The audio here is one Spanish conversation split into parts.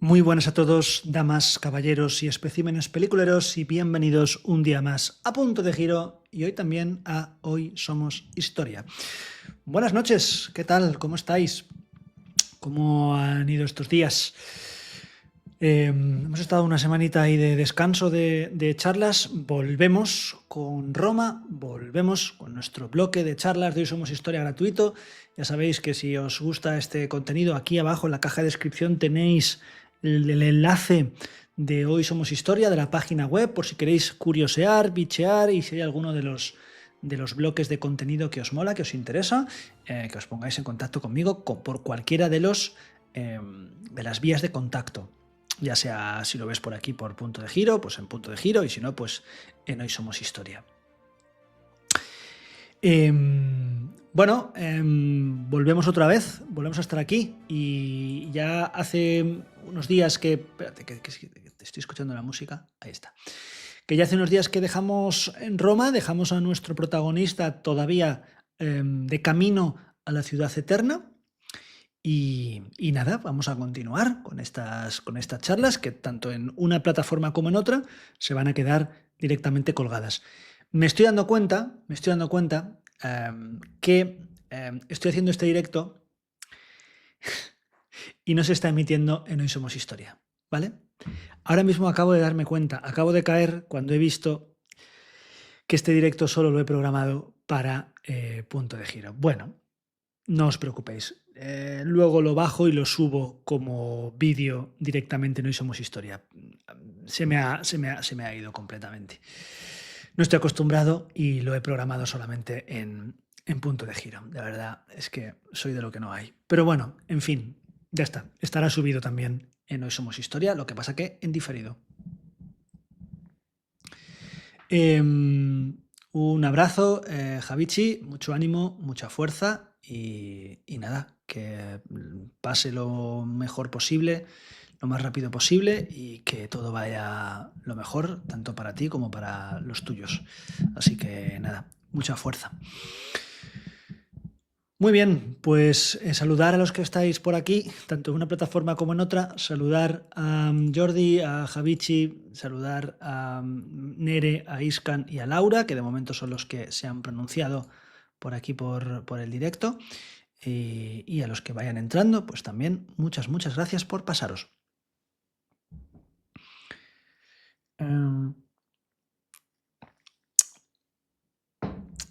Muy buenas a todos, damas, caballeros y especímenes peliculeros, y bienvenidos un día más a Punto de Giro y hoy también a Hoy Somos Historia. Buenas noches, ¿qué tal? ¿Cómo estáis? ¿Cómo han ido estos días? Hemos estado una semanita ahí de descanso de charlas, volvemos con Roma, volvemos con nuestro bloque de charlas de Hoy Somos Historia gratuito. Ya sabéis que si os gusta este contenido, aquí abajo en la caja de descripción tenéis el enlace de Hoy Somos Historia, de la página web, por si queréis curiosear, bichear y si hay alguno de los bloques de contenido que os mola, que os interesa, que os pongáis en contacto conmigo por cualquiera de las vías de contacto. Ya sea si lo ves por aquí por Punto de Giro, pues en Punto de Giro, y si no, pues en Hoy Somos Historia. Volvemos otra vez, volvemos a estar aquí y ya hace unos días que... Espérate, que te estoy escuchando la música, ahí está. Que ya hace unos días que dejamos en Roma, dejamos a nuestro protagonista todavía de camino a la ciudad eterna. Y nada, vamos a continuar con estas charlas que tanto en una plataforma como en otra se van a quedar directamente colgadas. Me estoy dando cuenta que estoy haciendo este directo y no se está emitiendo en Hoy Somos Historia, ¿vale? Ahora mismo acabo de darme cuenta, acabo de caer cuando he visto que este directo solo lo he programado para Punto de Giro. Bueno, no os preocupéis. Luego lo bajo y lo subo como vídeo directamente en Hoy Somos Historia. Se me ha ido completamente. No estoy acostumbrado y lo he programado solamente en Punto de Giro. De verdad, es que soy de lo que no hay. Pero bueno, en fin, ya está. Estará subido también en Hoy Somos Historia, lo que pasa que en diferido. Un abrazo, Javichi, mucho ánimo, mucha fuerza y nada, que pase lo mejor posible, lo más rápido posible y que todo vaya lo mejor, tanto para ti como para los tuyos. Así que nada, mucha fuerza. Muy bien, pues saludar a los que estáis por aquí, tanto en una plataforma como en otra, saludar a Jordi, a Javichi, saludar a Nere, a Iskan y a Laura, que de momento son los que se han pronunciado por aquí por el directo, y a los que vayan entrando, pues también muchas gracias por pasaros.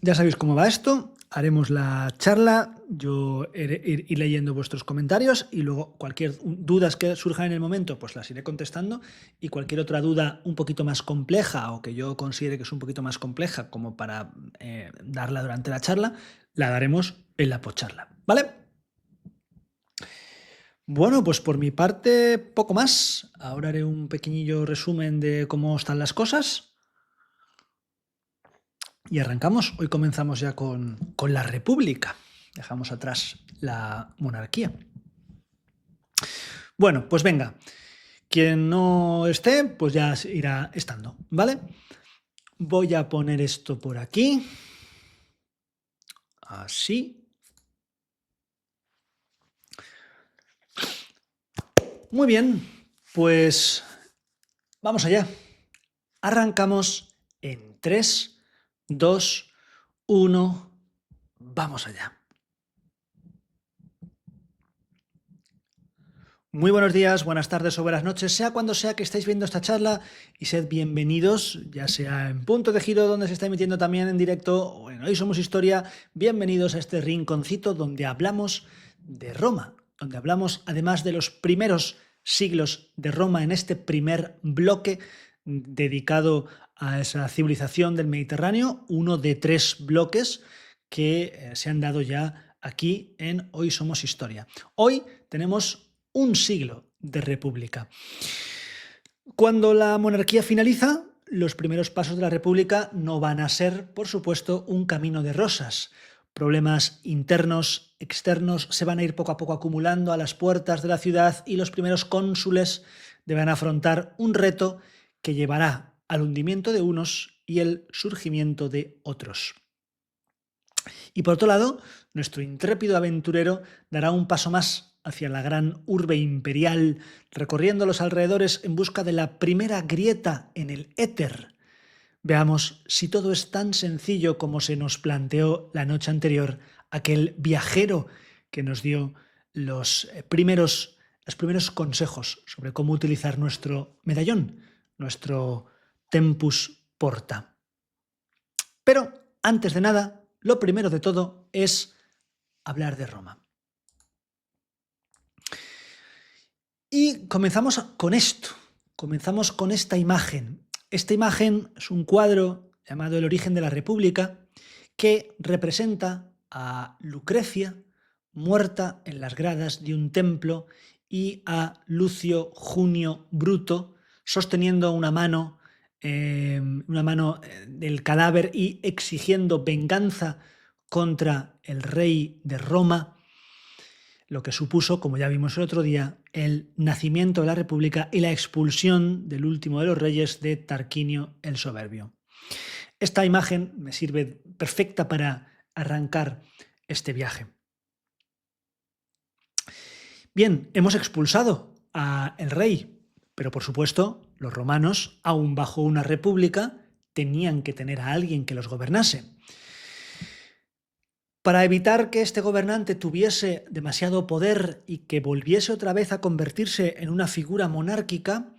Ya sabéis cómo va esto. Haremos la charla, yo iré leyendo vuestros comentarios y luego cualquier dudas que surjan en el momento, pues las iré contestando, y cualquier otra duda un poquito más compleja o que yo considere que es un poquito más compleja como para darla durante la charla, la daremos en la postcharla, ¿vale? Bueno, pues por mi parte poco más. Ahora haré un pequeñillo resumen de cómo están las cosas. Y arrancamos, hoy comenzamos ya con la República. Dejamos atrás la monarquía. Bueno, pues venga, quien no esté, pues ya irá estando, ¿vale? Voy a poner esto por aquí. Así. Muy bien, pues vamos allá. Arrancamos en 3, 2, 1. Vamos allá. Muy buenos días, buenas tardes o buenas noches, sea cuando sea que estéis viendo esta charla, y sed bienvenidos, ya sea en Punto de Giro, donde se está emitiendo también en directo, o en Hoy Somos Historia. Bienvenidos a este rinconcito donde hablamos de Roma, donde hablamos además de los primeros siglos de Roma en este primer bloque dedicado a esa civilización del Mediterráneo, uno de 3 bloques que se han dado ya aquí en Hoy Somos Historia. Hoy tenemos un siglo de república. Cuando la monarquía finaliza, los primeros pasos de la república no van a ser, por supuesto, un camino de rosas. Problemas internos, externos, se van a ir poco a poco acumulando a las puertas de la ciudad y los primeros cónsules deberán afrontar un reto que llevará al hundimiento de unos y el surgimiento de otros. Y por otro lado, nuestro intrépido aventurero dará un paso más hacia la gran urbe imperial, recorriendo los alrededores en busca de la primera grieta en el éter. Veamos si todo es tan sencillo como se nos planteó la noche anterior aquel viajero que nos dio los primeros consejos sobre cómo utilizar nuestro medallón, nuestro Tempus Porta. Pero, antes de nada, lo primero de todo es hablar de Roma. Y comenzamos con esto, comenzamos con esta imagen. Esta imagen es un cuadro llamado El origen de la República que representa a Lucrecia muerta en las gradas de un templo y a Lucio Junio Bruto sosteniendo una mano del cadáver y exigiendo venganza contra el rey de Roma, lo que supuso, como ya vimos el otro día, el nacimiento de la República y la expulsión del último de los reyes, de Tarquinio el Soberbio. Esta imagen me sirve perfecta para arrancar este viaje. Bien, hemos expulsado al rey, pero por supuesto los romanos, aún bajo una república, tenían que tener a alguien que los gobernase. Para evitar que este gobernante tuviese demasiado poder y que volviese otra vez a convertirse en una figura monárquica,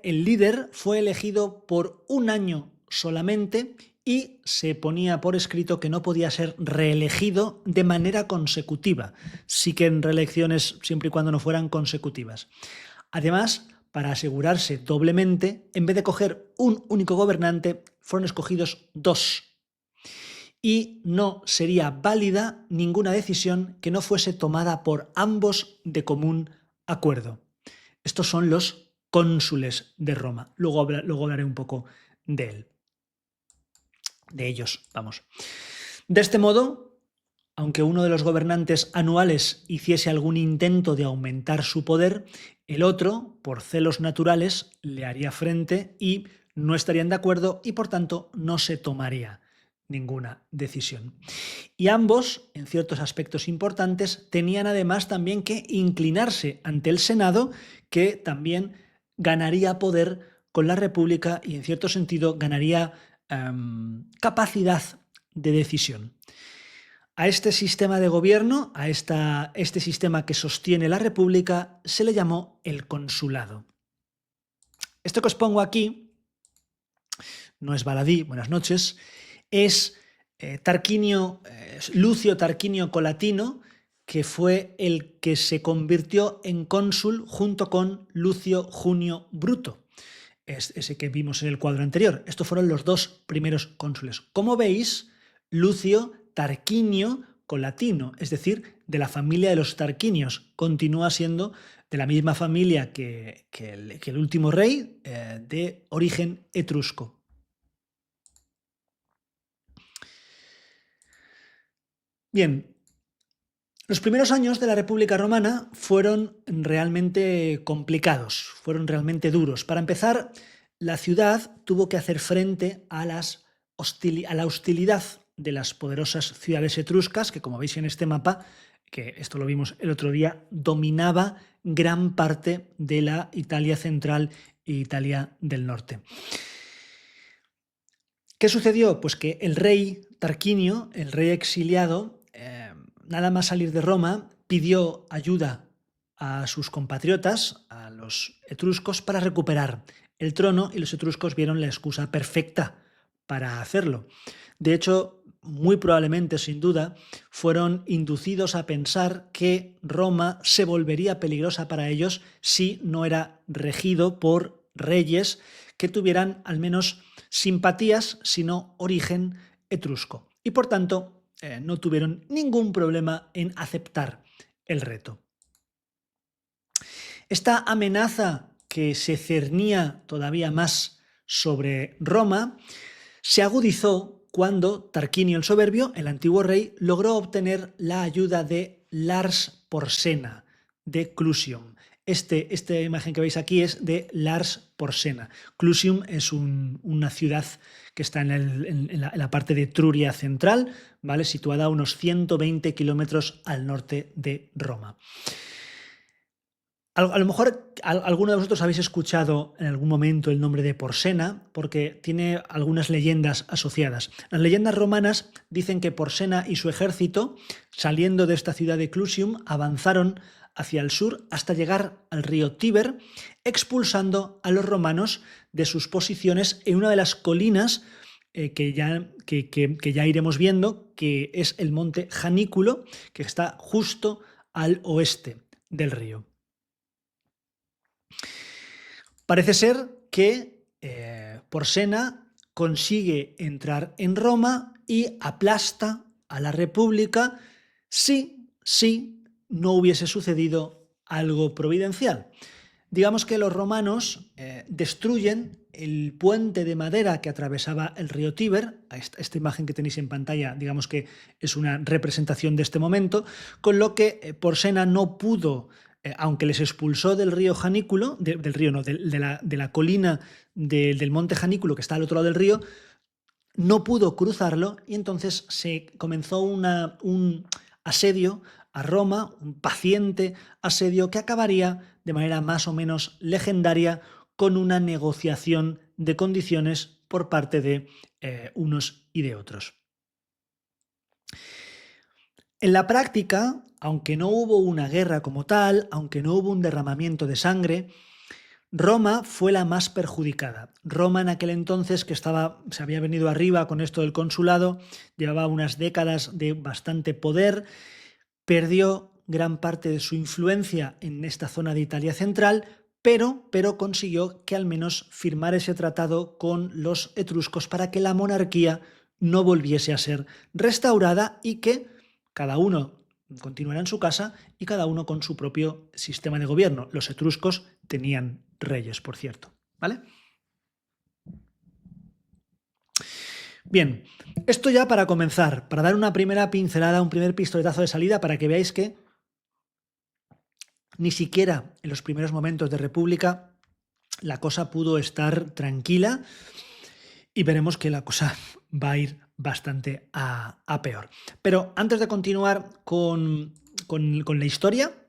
el líder fue elegido por un año solamente y se ponía por escrito que no podía ser reelegido de manera consecutiva, sí que en reelecciones siempre y cuando no fueran consecutivas. Además, para asegurarse doblemente, en vez de coger un único gobernante, fueron escogidos dos. Y no sería válida ninguna decisión que no fuese tomada por ambos de común acuerdo. Estos son los cónsules de Roma. Luego hablaré un poco de ellos. De este modo, aunque uno de los gobernantes anuales hiciese algún intento de aumentar su poder, el otro, por celos naturales, le haría frente y no estarían de acuerdo y por tanto no se tomaría ninguna decisión. Y ambos, en ciertos aspectos importantes, tenían además también que inclinarse ante el Senado, que también ganaría poder con la República y en cierto sentido ganaría capacidad de decisión. A este sistema de gobierno, a este sistema que sostiene la República, se le llamó el consulado. Esto que os pongo aquí no es baladí, buenas noches, es Lucio Tarquinio Colatino, que fue el que se convirtió en cónsul junto con Lucio Junio Bruto, es ese que vimos en el cuadro anterior. Estos fueron los dos primeros cónsules. Como veis, Lucio Tarquinio Colatino, es decir, de la familia de los Tarquinios, continúa siendo de la misma familia que el último rey, de origen etrusco. Bien, los primeros años de la República Romana fueron realmente complicados, fueron realmente duros. Para empezar, la ciudad tuvo que hacer frente a la hostilidad de las poderosas ciudades etruscas, que como veis en este mapa, que esto lo vimos el otro día, dominaba gran parte de la Italia central e Italia del norte. ¿Qué sucedió? Pues que el rey Tarquinio, el rey exiliado, nada más salir de Roma, pidió ayuda a sus compatriotas, a los etruscos, para recuperar el trono, y los etruscos vieron la excusa perfecta para hacerlo. De hecho, muy probablemente, sin duda, fueron inducidos a pensar que Roma se volvería peligrosa para ellos si no era regido por reyes que tuvieran al menos simpatías, sino origen etrusco. Y por tanto, no tuvieron ningún problema en aceptar el reto. Esta amenaza que se cernía todavía más sobre Roma se agudizó cuando Tarquinio el Soberbio, el antiguo rey, logró obtener la ayuda de Lars Porsena, de Clusium. Esta imagen que veis aquí es de Lars Porsena. Clusium es una ciudad que está en la parte de Etruria central, ¿vale? Situada a unos 120 kilómetros al norte de Roma. A lo mejor alguno de vosotros habéis escuchado en algún momento el nombre de Porsena porque tiene algunas leyendas asociadas. Las leyendas romanas dicen que Porsena y su ejército, saliendo de esta ciudad de Clusium, avanzaron hacia el sur hasta llegar al río Tíber, expulsando a los romanos de sus posiciones en una de las colinas que ya iremos viendo, que es el monte Janículo, que está justo al oeste del río. Parece ser que Porsena consigue entrar en Roma y aplasta a la República si no hubiese sucedido algo providencial. Digamos que los romanos destruyen el puente de madera que atravesaba el río Tíber. Esta imagen que tenéis en pantalla, digamos que es una representación de este momento, con lo que Porsena no pudo, aunque les expulsó del río Janículo, de la colina del monte Janículo que está al otro lado del río, no pudo cruzarlo y entonces se comenzó un asedio a Roma, un paciente asedio que acabaría de manera más o menos legendaria con una negociación de condiciones por parte de unos y de otros. En la práctica, aunque no hubo una guerra como tal, aunque no hubo un derramamiento de sangre, Roma fue la más perjudicada. Roma en aquel entonces, que se había venido arriba con esto del consulado, llevaba unas décadas de bastante poder, perdió gran parte de su influencia en esta zona de Italia central, pero consiguió que al menos firmara ese tratado con los etruscos para que la monarquía no volviese a ser restaurada y que cada uno continuara en su casa y cada uno con su propio sistema de gobierno. Los etruscos tenían reyes, por cierto, ¿vale? Bien, esto ya para comenzar, para dar una primera pincelada, un primer pistoletazo de salida para que veáis que ni siquiera en los primeros momentos de República la cosa pudo estar tranquila y veremos que la cosa va a ir bastante a peor. Pero antes de continuar con la historia,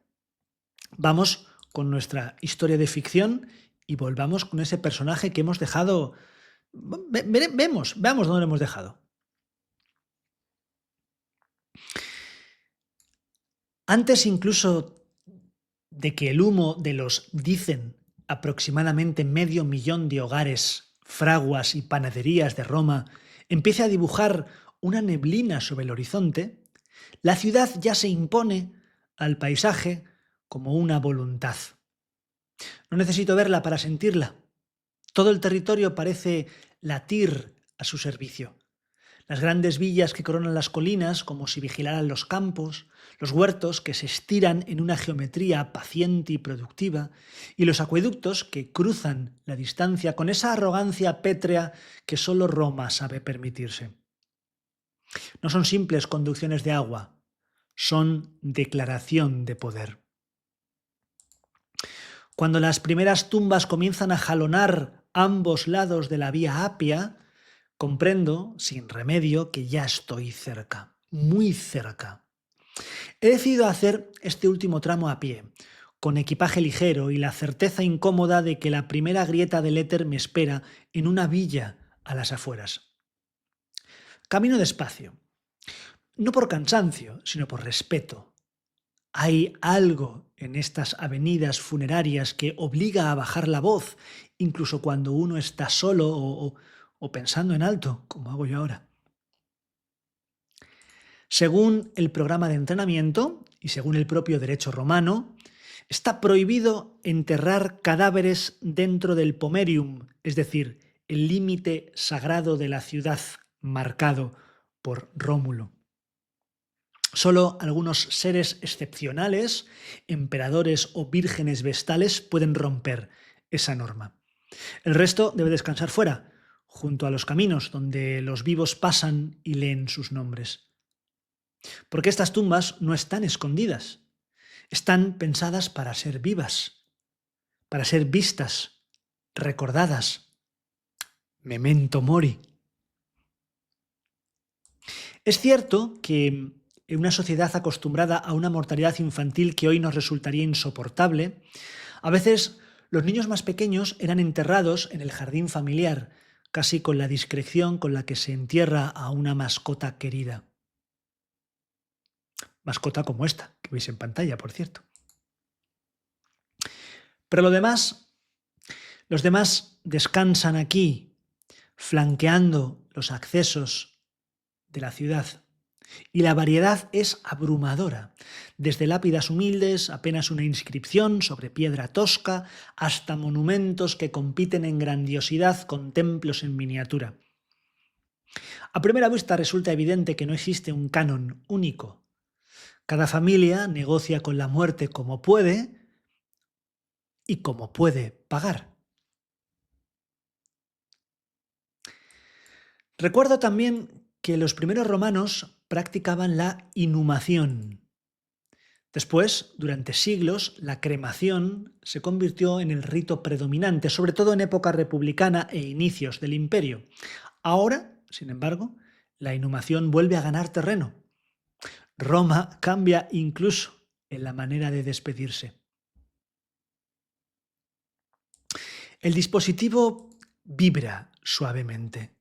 vamos con nuestra historia de ficción y volvamos con ese personaje que hemos dejado. Veamos dónde lo hemos dejado. Antes incluso de que el humo de los, dicen, aproximadamente 500.000 de hogares, fraguas y panaderías de Roma empiece a dibujar una neblina sobre el horizonte, la ciudad ya se impone al paisaje como una voluntad. No necesito verla para sentirla. Todo el territorio parece latir a su servicio. Las grandes villas que coronan las colinas, como si vigilaran los campos, los huertos que se estiran en una geometría paciente y productiva, y los acueductos que cruzan la distancia con esa arrogancia pétrea que solo Roma sabe permitirse. No son simples conducciones de agua, son declaración de poder. Cuando las primeras tumbas comienzan a jalonar ambos lados de la vía Apia, comprendo, sin remedio, que ya estoy cerca, muy cerca. He decidido hacer este último tramo a pie, con equipaje ligero y la certeza incómoda de que la primera grieta del éter me espera en una villa a las afueras. Camino despacio, no por cansancio, sino por respeto. Hay algo en estas avenidas funerarias que obliga a bajar la voz, incluso cuando uno está solo o pensando en alto, como hago yo ahora. Según el programa de entrenamiento y según el propio derecho romano, está prohibido enterrar cadáveres dentro del pomerium, es decir, el límite sagrado de la ciudad marcado por Rómulo. Solo algunos seres excepcionales, emperadores o vírgenes vestales, pueden romper esa norma. El resto debe descansar fuera, junto a los caminos donde los vivos pasan y leen sus nombres. Porque estas tumbas no están escondidas, están pensadas para ser vivas. para ser vistas, recordadas. Memento mori. Es cierto que en una sociedad acostumbrada a una mortalidad infantil que hoy nos resultaría insoportable, a veces los niños más pequeños eran enterrados en el jardín familiar, casi con la discreción con la que se entierra a una mascota querida. Mascota como esta, que veis en pantalla, por cierto. Pero los demás descansan aquí, flanqueando los accesos de la ciudad. Y la variedad es abrumadora, desde lápidas humildes, apenas una inscripción sobre piedra tosca, hasta monumentos que compiten en grandiosidad con templos en miniatura. A primera vista resulta evidente que no existe un canon único. Cada familia negocia con la muerte como puede y como puede pagar. Recuerdo también que los primeros romanos practicaban la inhumación. Después, durante siglos, la cremación se convirtió en el rito predominante, sobre todo en época republicana e inicios del imperio. Ahora, sin embargo, la inhumación vuelve a ganar terreno. Roma cambia incluso en la manera de despedirse. El dispositivo vibra suavemente.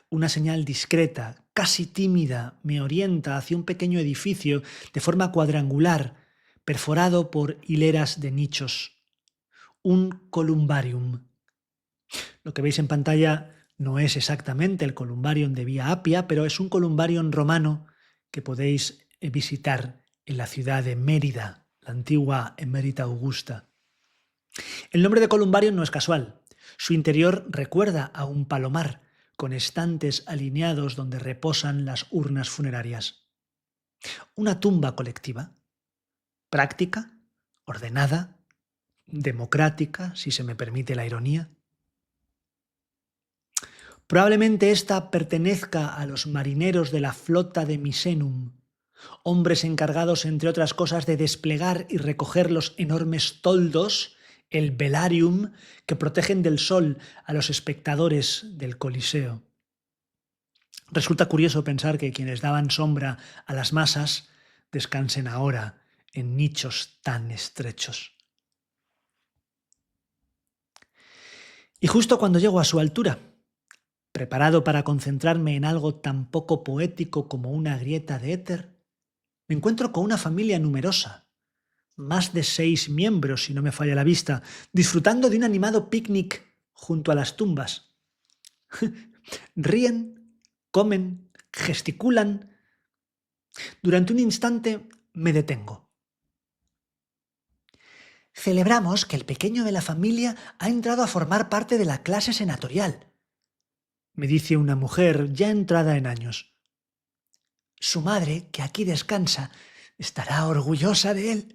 Una señal discreta, casi tímida, me orienta hacia un pequeño edificio de forma cuadrangular, perforado por hileras de nichos. Un columbarium. Lo que veis en pantalla no es exactamente el columbarium de Vía Apia, pero es un columbarium romano que podéis visitar en la ciudad de Mérida, la antigua Emérita Augusta. El nombre de columbarium no es casual. Su interior recuerda a un palomar, con estantes alineados donde reposan las urnas funerarias. Una tumba colectiva, práctica, ordenada, democrática, si se me permite la ironía. Probablemente ésta pertenezca a los marineros de la flota de Misenum, hombres encargados, entre otras cosas, de desplegar y recoger los enormes toldos, el velarium, que protegen del sol a los espectadores del Coliseo. Resulta curioso pensar que quienes daban sombra a las masas descansen ahora en nichos tan estrechos. Y justo cuando llego a su altura, preparado para concentrarme en algo tan poco poético como una grieta de éter, me encuentro con una familia numerosa, más de 6 miembros, si no me falla la vista, disfrutando de un animado picnic junto a las tumbas. Ríen, comen, gesticulan. Durante un instante me detengo. Celebramos que el pequeño de la familia ha entrado a formar parte de la clase senatorial, me dice una mujer ya entrada en años. Su madre, que aquí descansa, estará orgullosa de él.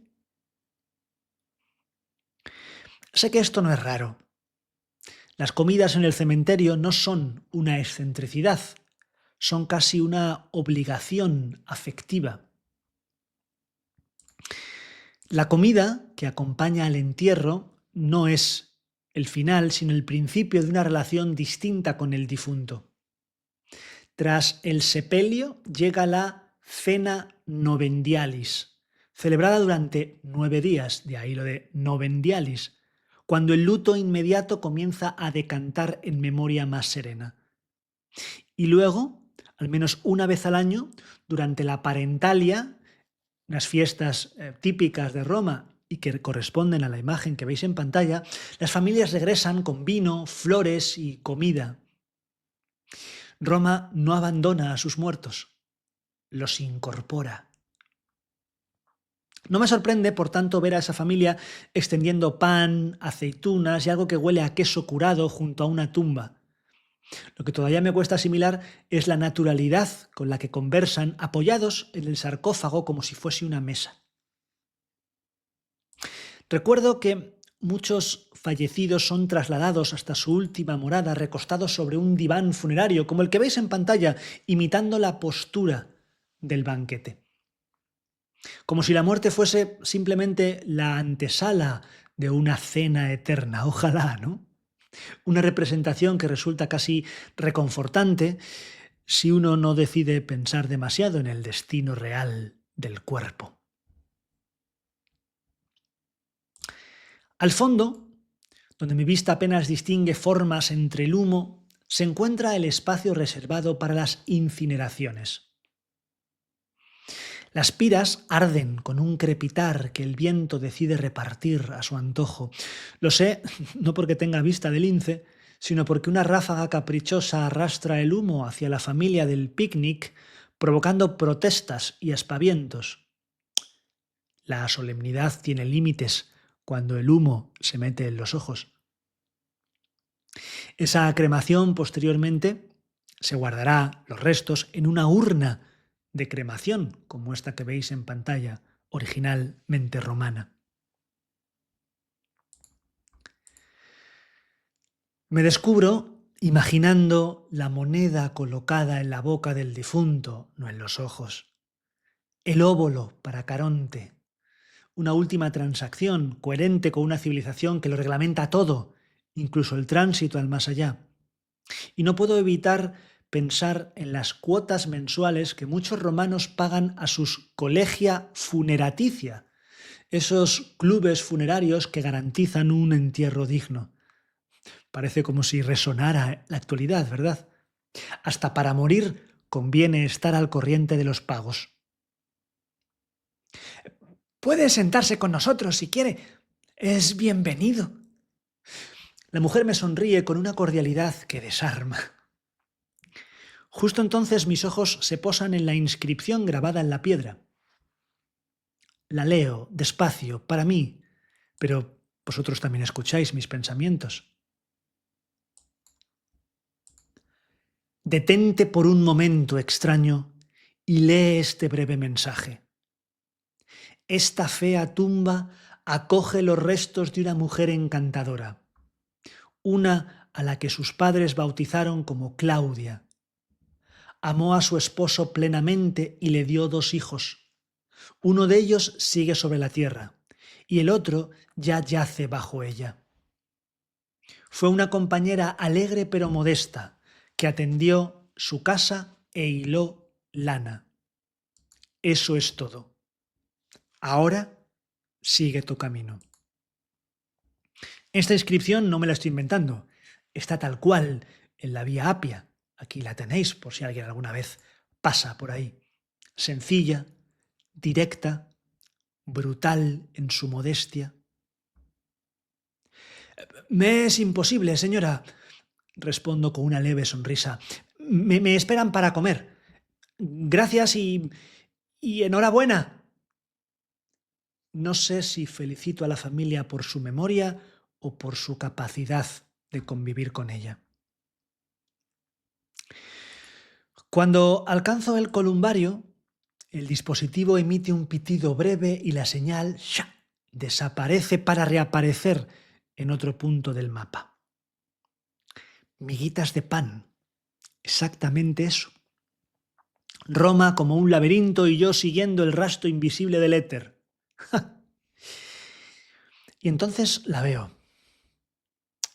Sé que esto no es raro. Las comidas en el cementerio no son una excentricidad, son casi una obligación afectiva. La comida que acompaña al entierro no es el final, sino el principio de una relación distinta con el difunto. Tras el sepelio llega la cena novendialis, celebrada durante 9 días, de ahí lo de novendialis, cuando el luto inmediato comienza a decantar en memoria más serena. Y luego, al menos una vez al año, durante la parentalia, unas fiestas típicas de Roma y que corresponden a la imagen que veis en pantalla, las familias regresan con vino, flores y comida. Roma no abandona a sus muertos, los incorpora. No me sorprende, por tanto, ver a esa familia extendiendo pan, aceitunas y algo que huele a queso curado junto a una tumba. Lo que todavía me cuesta asimilar es la naturalidad con la que conversan apoyados en el sarcófago como si fuese una mesa. Recuerdo que muchos fallecidos son trasladados hasta su última morada recostados sobre un diván funerario, como el que veis en pantalla, imitando la postura del banquete. Como si la muerte fuese simplemente la antesala de una cena eterna. Ojalá, ¿no? Una representación que resulta casi reconfortante si uno no decide pensar demasiado en el destino real del cuerpo. Al fondo, donde mi vista apenas distingue formas entre el humo, se encuentra el espacio reservado para las incineraciones. Las piras arden con un crepitar que el viento decide repartir a su antojo. Lo sé, no porque tenga vista de lince, sino porque una ráfaga caprichosa arrastra el humo hacia la familia del picnic, provocando protestas y aspavientos. La solemnidad tiene límites cuando el humo se mete en los ojos. Esa cremación posteriormente se guardará los restos en una urna de cremación, como esta que veis en pantalla, originalmente romana. Me descubro imaginando la moneda colocada en la boca del difunto, no en los ojos. El óbolo para Caronte. Una última transacción coherente con una civilización que lo reglamenta todo, incluso el tránsito al más allá. Y no puedo evitar pensar en las cuotas mensuales que muchos romanos pagan a sus collegia funeraticia, esos clubes funerarios que garantizan un entierro digno. Parece como si resonara la actualidad, ¿verdad? Hasta para morir conviene estar al corriente de los pagos. Puede sentarse con nosotros si quiere. Es bienvenido. La mujer me sonríe con una cordialidad que desarma. Justo entonces mis ojos se posan en la inscripción grabada en la piedra. La leo despacio, para mí, pero vosotros también escucháis mis pensamientos. Detente por un momento, extraño, y lee este breve mensaje. Esta fea tumba acoge los restos de una mujer encantadora, una a la que sus padres bautizaron como Claudia. Amó a su esposo plenamente y le dio 2 hijos. Uno de ellos sigue sobre la tierra y el otro ya yace bajo ella. Fue una compañera alegre pero modesta que atendió su casa e hiló lana. Eso es todo. Ahora sigue tu camino. Esta inscripción no me la estoy inventando. Está tal cual en la Vía Apia. Aquí la tenéis por si alguien alguna vez pasa por ahí. Sencilla, directa, brutal en su modestia. Me es imposible, señora, respondo con una leve sonrisa. Me esperan para comer. Gracias y enhorabuena. No sé si felicito a la familia por su memoria o por su capacidad de convivir con ella. Cuando alcanzo el columbario, el dispositivo emite un pitido breve y la señal ¡sha!, desaparece para reaparecer en otro punto del mapa. Miguitas de pan, exactamente eso. Roma como un laberinto y yo siguiendo el rastro invisible del éter. Y entonces la veo.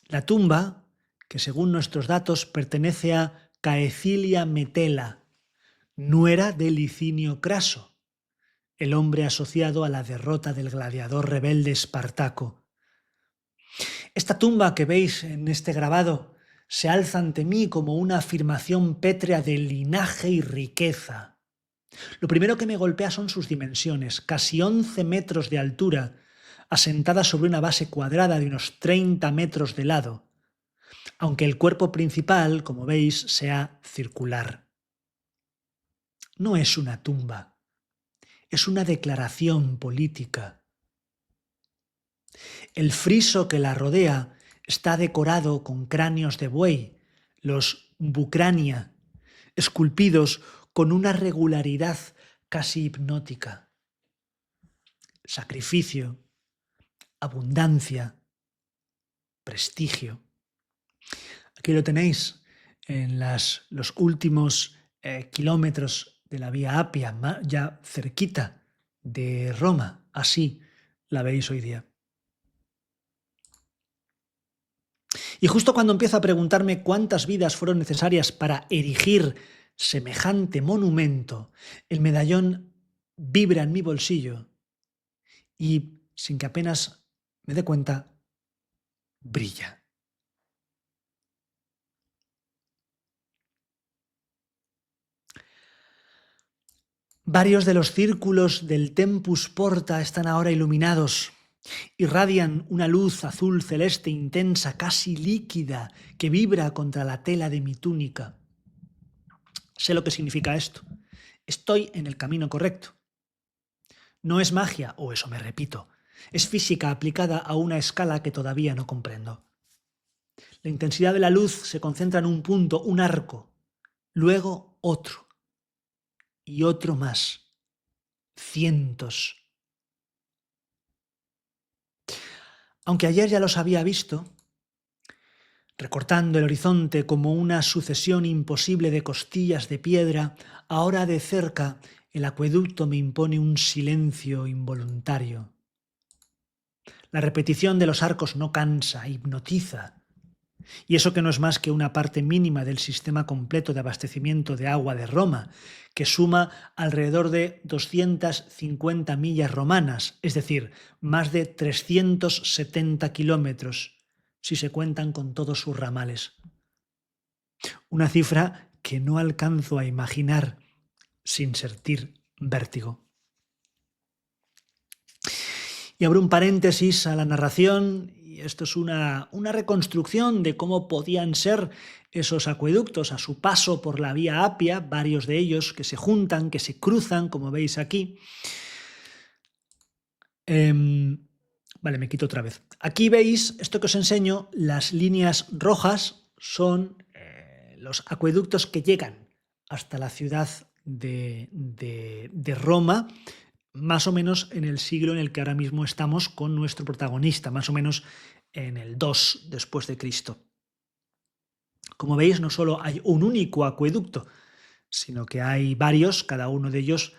La tumba, que según nuestros datos pertenece a Caecilia Metela, nuera de Licinio Craso, el hombre asociado a la derrota del gladiador rebelde Espartaco. Esta tumba que veis en este grabado se alza ante mí como una afirmación pétrea de linaje y riqueza. Lo primero que me golpea son sus dimensiones, casi 11 metros de altura, asentada sobre una base cuadrada de unos 30 metros de lado, aunque el cuerpo principal, como veis, sea circular. No es una tumba, es una declaración política. El friso que la rodea está decorado con cráneos de buey, los bucrania, esculpidos con una regularidad casi hipnótica. Sacrificio, abundancia, prestigio. Aquí lo tenéis en los últimos kilómetros de la Vía Apia, ya cerquita de Roma. Así la veis hoy día. Y justo cuando empiezo a preguntarme cuántas vidas fueron necesarias para erigir semejante monumento, el medallón vibra en mi bolsillo y, sin que apenas me dé cuenta, brilla. Varios de los círculos del Tempus Porta están ahora iluminados. Irradian una luz azul celeste intensa, casi líquida, que vibra contra la tela de mi túnica. Sé lo que significa esto. Estoy en el camino correcto. No es magia, o eso me repito. Es física aplicada a una escala que todavía no comprendo. La intensidad de la luz se concentra en un punto, un arco, luego otro y otro más. Cientos. Aunque ayer ya los había visto, recortando el horizonte como una sucesión imposible de costillas de piedra, ahora de cerca el acueducto me impone un silencio involuntario. La repetición de los arcos no cansa, hipnotiza. Y eso que no es más que una parte mínima del sistema completo de abastecimiento de agua de Roma, que suma alrededor de 250 millas romanas, es decir, más de 370 kilómetros, si se cuentan con todos sus ramales. Una cifra que no alcanzo a imaginar sin sentir vértigo. Y abro un paréntesis a la narración, y esto es una reconstrucción de cómo podían ser esos acueductos a su paso por la vía Apia, varios de ellos que se juntan, que se cruzan, como veis aquí. Vale, me quito otra vez. Aquí veis, esto que os enseño, las líneas rojas son los acueductos que llegan hasta la ciudad de Roma, más o menos en el siglo en el que ahora mismo estamos con nuestro protagonista, más o menos en el 2 después de Cristo. Como veis, no solo hay un único acueducto, sino que hay varios, cada uno de ellos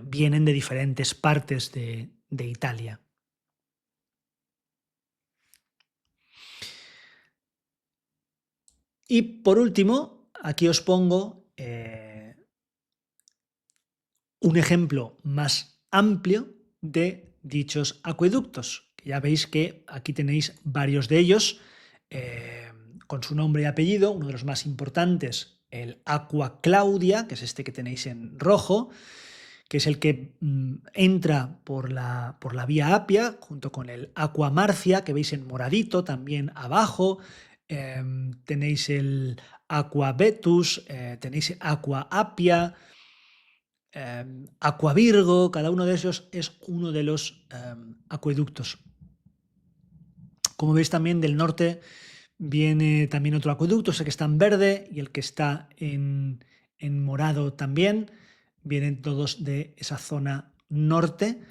vienen de diferentes partes de Italia. Y por último, aquí os pongo un ejemplo más amplio de dichos acueductos. Ya veis que aquí tenéis varios de ellos con su nombre y apellido. Uno de los más importantes, el Aqua Claudia, que es este que tenéis en rojo, que es el que entra por la vía Apia, junto con el Aqua Marcia, que veis en moradito también abajo. Tenéis el Aqua Vetus, tenéis Aqua Apia, Aqua Virgo. Cada uno de esos es uno de los acueductos. Como veis, también del norte viene también otro acueducto, ese que está en verde y el que está en morado también. Vienen todos de esa zona norte,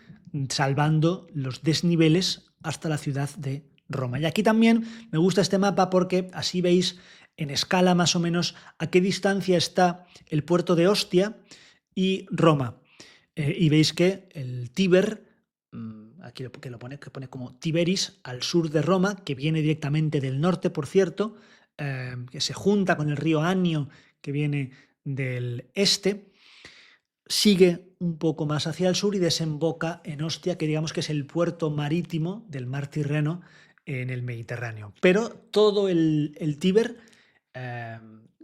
salvando los desniveles hasta la ciudad de Roma. Y aquí también me gusta este mapa porque así veis en escala más o menos a qué distancia está el puerto de Ostia y Roma. Y veis que el Tíber, aquí que pone como Tiberis, al sur de Roma, que viene directamente del norte, por cierto, que se junta con el río Anio, que viene del este, sigue un poco más hacia el sur y desemboca en Ostia, que digamos que es el puerto marítimo del mar Tirreno en el Mediterráneo. Pero todo el Tíber,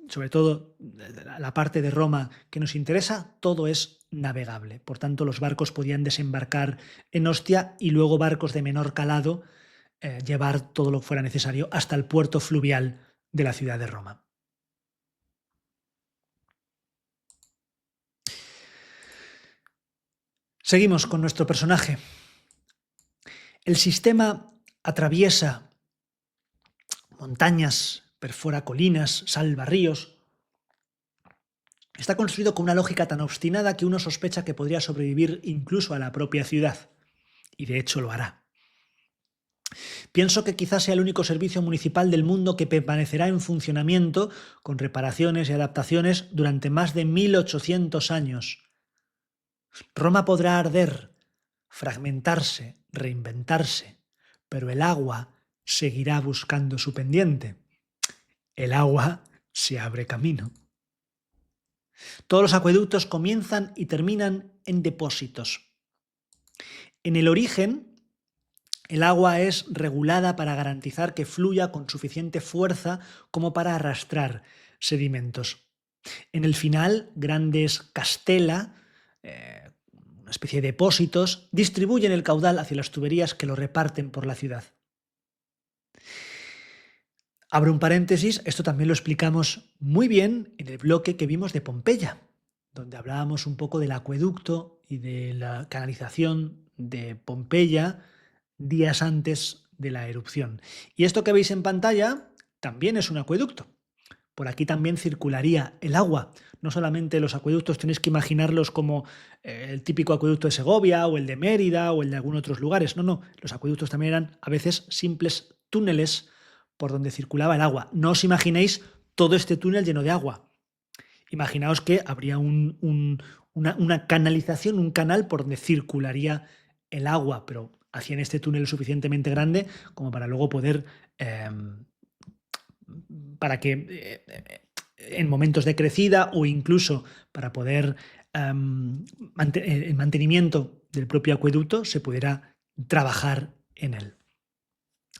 sobre todo la parte de Roma que nos interesa, todo es navegable. Por tanto, los barcos podían desembarcar en Ostia y luego barcos de menor calado llevar todo lo que fuera necesario hasta el puerto fluvial de la ciudad de Roma. Seguimos con nuestro personaje. El sistema atraviesa montañas, perfora colinas, salva ríos. Está construido con una lógica tan obstinada que uno sospecha que podría sobrevivir incluso a la propia ciudad. Y de hecho lo hará. Pienso que quizás sea el único servicio municipal del mundo que permanecerá en funcionamiento con reparaciones y adaptaciones durante más de 1800 años. Roma podrá arder, fragmentarse, reinventarse, pero el agua seguirá buscando su pendiente. El agua se abre camino. Todos los acueductos comienzan y terminan en depósitos. En el origen, el agua es regulada para garantizar que fluya con suficiente fuerza como para arrastrar sedimentos. En el final, grandes castela, una especie de depósitos, distribuyen el caudal hacia las tuberías que lo reparten por la ciudad. Abro un paréntesis, esto también lo explicamos muy bien en el bloque que vimos de Pompeya, donde hablábamos un poco del acueducto y de la canalización de Pompeya días antes de la erupción. Y esto que veis en pantalla también es un acueducto. Por aquí también circularía el agua. No solamente los acueductos tenéis que imaginarlos como el típico acueducto de Segovia o el de Mérida o el de algunos otros lugares. No, los acueductos también eran a veces simples túneles por donde circulaba el agua. No os imaginéis todo este túnel lleno de agua. Imaginaos que habría una canalización, un canal por donde circularía el agua, pero hacían este túnel suficientemente grande como para luego poder, para que en momentos de crecida o incluso para poder, el mantenimiento del propio acueducto, se pudiera trabajar en él.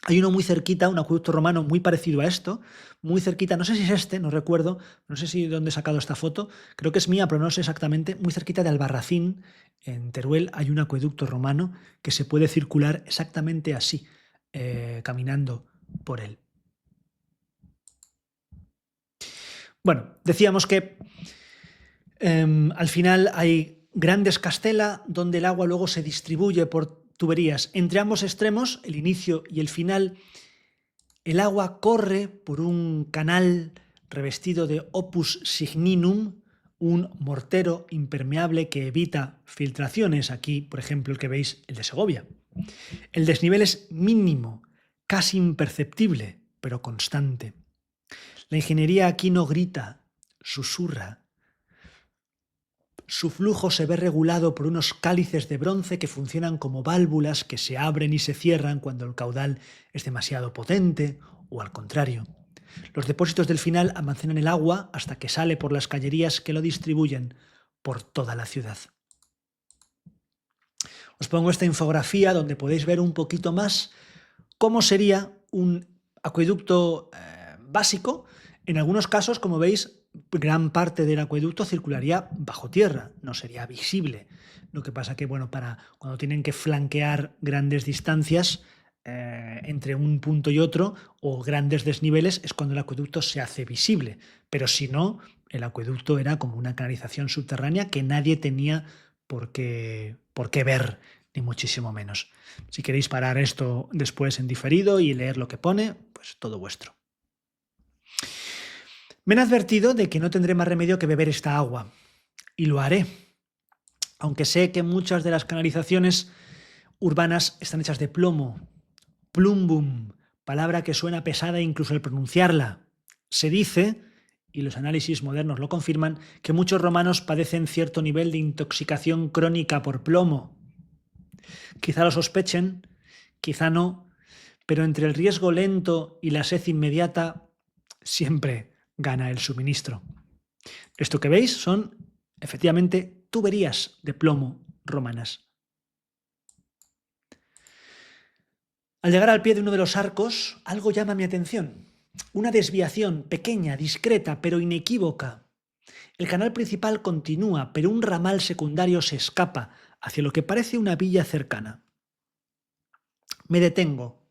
Hay uno muy cerquita, un acueducto romano muy parecido a esto, muy cerquita, no sé si es este, no recuerdo, no sé si de dónde he sacado esta foto, creo que es mía, pero no sé exactamente, muy cerquita de Albarracín, en Teruel, hay un acueducto romano que se puede circular exactamente así, caminando por él. Bueno, decíamos que al final hay grandes castela donde el agua luego se distribuye por tuberías. Entre ambos extremos, el inicio y el final, el agua corre por un canal revestido de opus signinum, un mortero impermeable que evita filtraciones. Aquí, por ejemplo, el que veis, el de Segovia. El desnivel es mínimo, casi imperceptible, pero constante. La ingeniería aquí no grita, susurra. Su flujo se ve regulado por unos cálices de bronce que funcionan como válvulas que se abren y se cierran cuando el caudal es demasiado potente o al contrario. Los depósitos del final almacenan el agua hasta que sale por las cañerías que lo distribuyen por toda la ciudad. Os pongo esta infografía donde podéis ver un poquito más cómo sería un acueducto básico. En algunos casos, como veis, gran parte del acueducto circularía bajo tierra, no sería visible. Lo que pasa que, bueno, para cuando tienen que flanquear grandes distancias entre un punto y otro o grandes desniveles es cuando el acueducto se hace visible. Pero si no, el acueducto era como una canalización subterránea que nadie tenía por qué ver, ni muchísimo menos. Si queréis parar esto después en diferido y leer lo que pone, pues todo vuestro. Me han advertido de que no tendré más remedio que beber esta agua, y lo haré, aunque sé que muchas de las canalizaciones urbanas están hechas de plomo. Plumbum, palabra que suena pesada incluso al pronunciarla. Se dice, y los análisis modernos lo confirman, que muchos romanos padecen cierto nivel de intoxicación crónica por plomo. Quizá lo sospechen, quizá no, pero entre el riesgo lento y la sed inmediata, siempre gana el suministro. Esto que veis son, efectivamente, tuberías de plomo romanas. Al llegar al pie de uno de los arcos, algo llama mi atención. Una desviación pequeña, discreta, pero inequívoca. El canal principal continúa, pero un ramal secundario se escapa hacia lo que parece una villa cercana. Me detengo.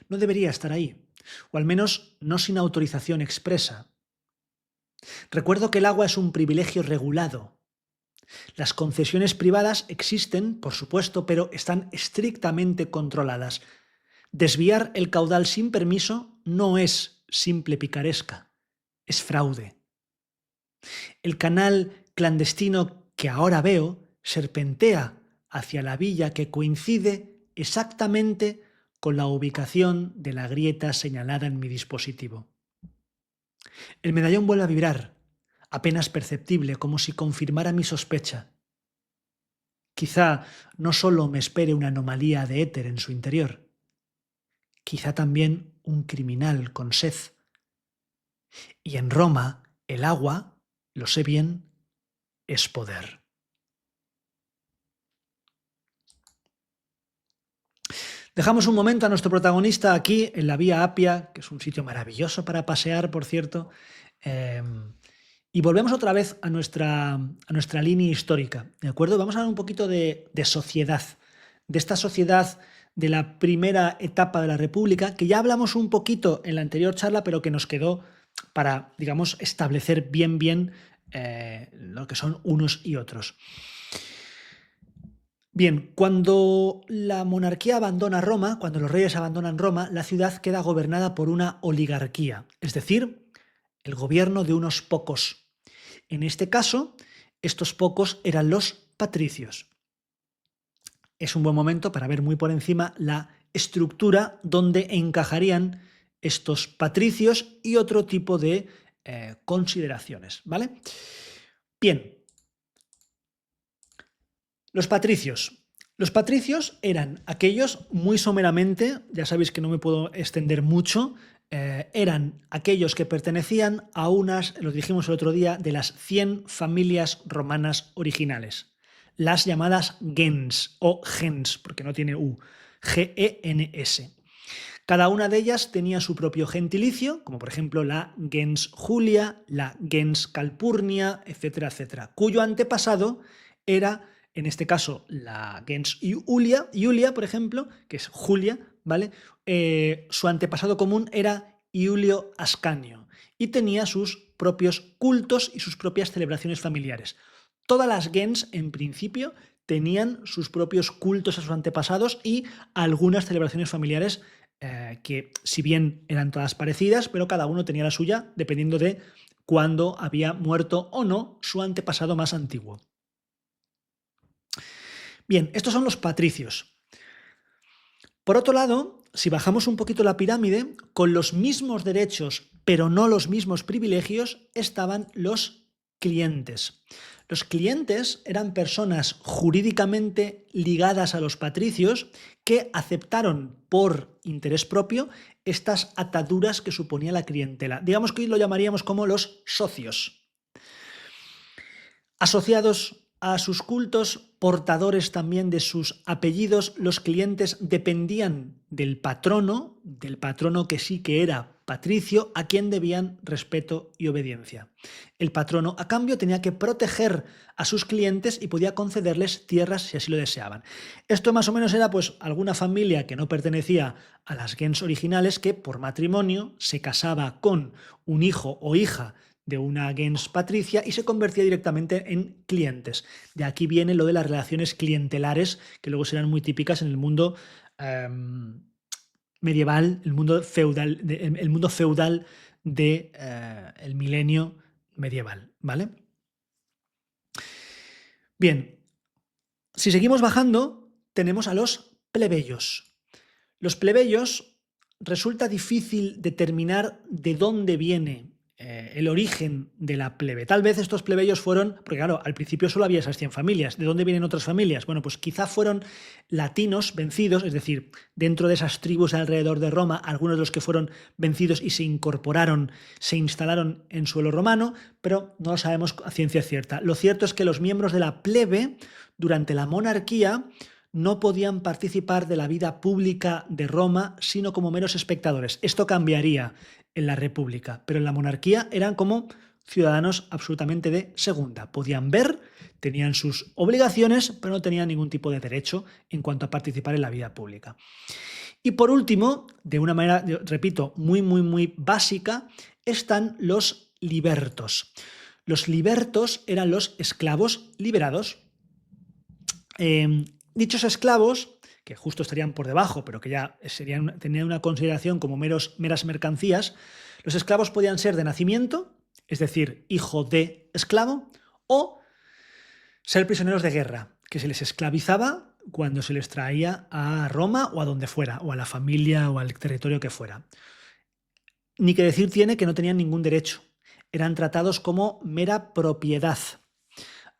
No debería estar ahí, o al menos no sin autorización expresa. Recuerdo que el agua es un privilegio regulado. Las concesiones privadas existen, por supuesto, pero están estrictamente controladas. Desviar el caudal sin permiso no es simple picaresca, es fraude. El canal clandestino que ahora veo serpentea hacia la villa que coincide exactamente con la ubicación de la grieta señalada en mi dispositivo. El medallón vuelve a vibrar, apenas perceptible, como si confirmara mi sospecha. Quizá no solo me espere una anomalía de éter en su interior, quizá también un criminal con sed. Y en Roma, el agua, lo sé bien, es poder. Dejamos un momento a nuestro protagonista aquí en la Vía Apia, que es un sitio maravilloso para pasear, por cierto, eh, y volvemos otra vez a nuestra línea histórica, ¿de acuerdo? Vamos a hablar un poquito de sociedad, de esta sociedad de la primera etapa de la República, que ya hablamos un poquito en la anterior charla, pero que nos quedó para, digamos, establecer bien lo que son unos y otros. Bien, cuando la monarquía abandona Roma, cuando los reyes abandonan Roma, la ciudad queda gobernada por una oligarquía, es decir, el gobierno de unos pocos. En este caso, estos pocos eran los patricios. Es un buen momento para ver muy por encima la estructura donde encajarían estos patricios y otro tipo de consideraciones, ¿vale? Bien, los patricios. Los patricios eran aquellos, muy someramente, ya sabéis que no me puedo extender mucho, eran aquellos que pertenecían a unas, lo dijimos el otro día, de las 100 familias romanas originales, las llamadas gens o gens, porque no tiene U, G-E-N-S. Cada una de ellas tenía su propio gentilicio, como por ejemplo la gens Julia, la gens Calpurnia, etcétera, etcétera, cuyo antepasado era, en este caso, la gens Iulia, por ejemplo, que es Julia, ¿vale? Su antepasado común era Iulio Ascanio y tenía sus propios cultos y sus propias celebraciones familiares. Todas las gens, en principio, tenían sus propios cultos a sus antepasados y algunas celebraciones familiares que, si bien eran todas parecidas, pero cada uno tenía la suya dependiendo de cuándo había muerto o no su antepasado más antiguo. Bien, estos son los patricios. Por otro lado, si bajamos un poquito la pirámide, con los mismos derechos, pero no los mismos privilegios, estaban los clientes. Los clientes eran personas jurídicamente ligadas a los patricios que aceptaron por interés propio estas ataduras que suponía la clientela. Digamos que hoy lo llamaríamos como los socios. Asociados a sus cultos, portadores también de sus apellidos, los clientes dependían del patrono que sí que era patricio, a quien debían respeto y obediencia. El patrono, a cambio, tenía que proteger a sus clientes y podía concederles tierras si así lo deseaban. Esto más o menos era pues alguna familia que no pertenecía a las gens originales que por matrimonio se casaba con un hijo o hija de una gens patricia y se convertía directamente en clientes. De aquí viene lo de las relaciones clientelares, que luego serán muy típicas en el mundo medieval, el mundo feudal de el milenio medieval, ¿vale? Bien, si seguimos bajando, tenemos a los plebeyos. Los plebeyos resulta difícil determinar de dónde viene el origen de la plebe. Tal vez estos plebeyos fueron, porque claro, al principio solo había esas 100 familias. ¿De dónde vienen otras familias? Bueno, pues quizá fueron latinos vencidos, es decir, dentro de esas tribus alrededor de Roma, algunos de los que fueron vencidos y se incorporaron, se instalaron en suelo romano, pero no lo sabemos a ciencia cierta. Lo cierto es que los miembros de la plebe, durante la monarquía, no podían participar de la vida pública de Roma, sino como meros espectadores. Esto cambiaría en la República, pero en la monarquía eran como ciudadanos absolutamente de segunda. Podían ver, tenían sus obligaciones, pero no tenían ningún tipo de derecho en cuanto a participar en la vida pública. Y por último, de una manera, repito, muy básica, están los libertos. Los libertos eran los esclavos liberados. Dichos esclavos, que justo estarían por debajo, pero que ya tenían una consideración como meras mercancías, los esclavos podían ser de nacimiento, es decir, hijo de esclavo, o ser prisioneros de guerra, que se les esclavizaba cuando se les traía a Roma o a donde fuera, o a la familia o al territorio que fuera. Ni que decir tiene que no tenían ningún derecho, eran tratados como mera propiedad.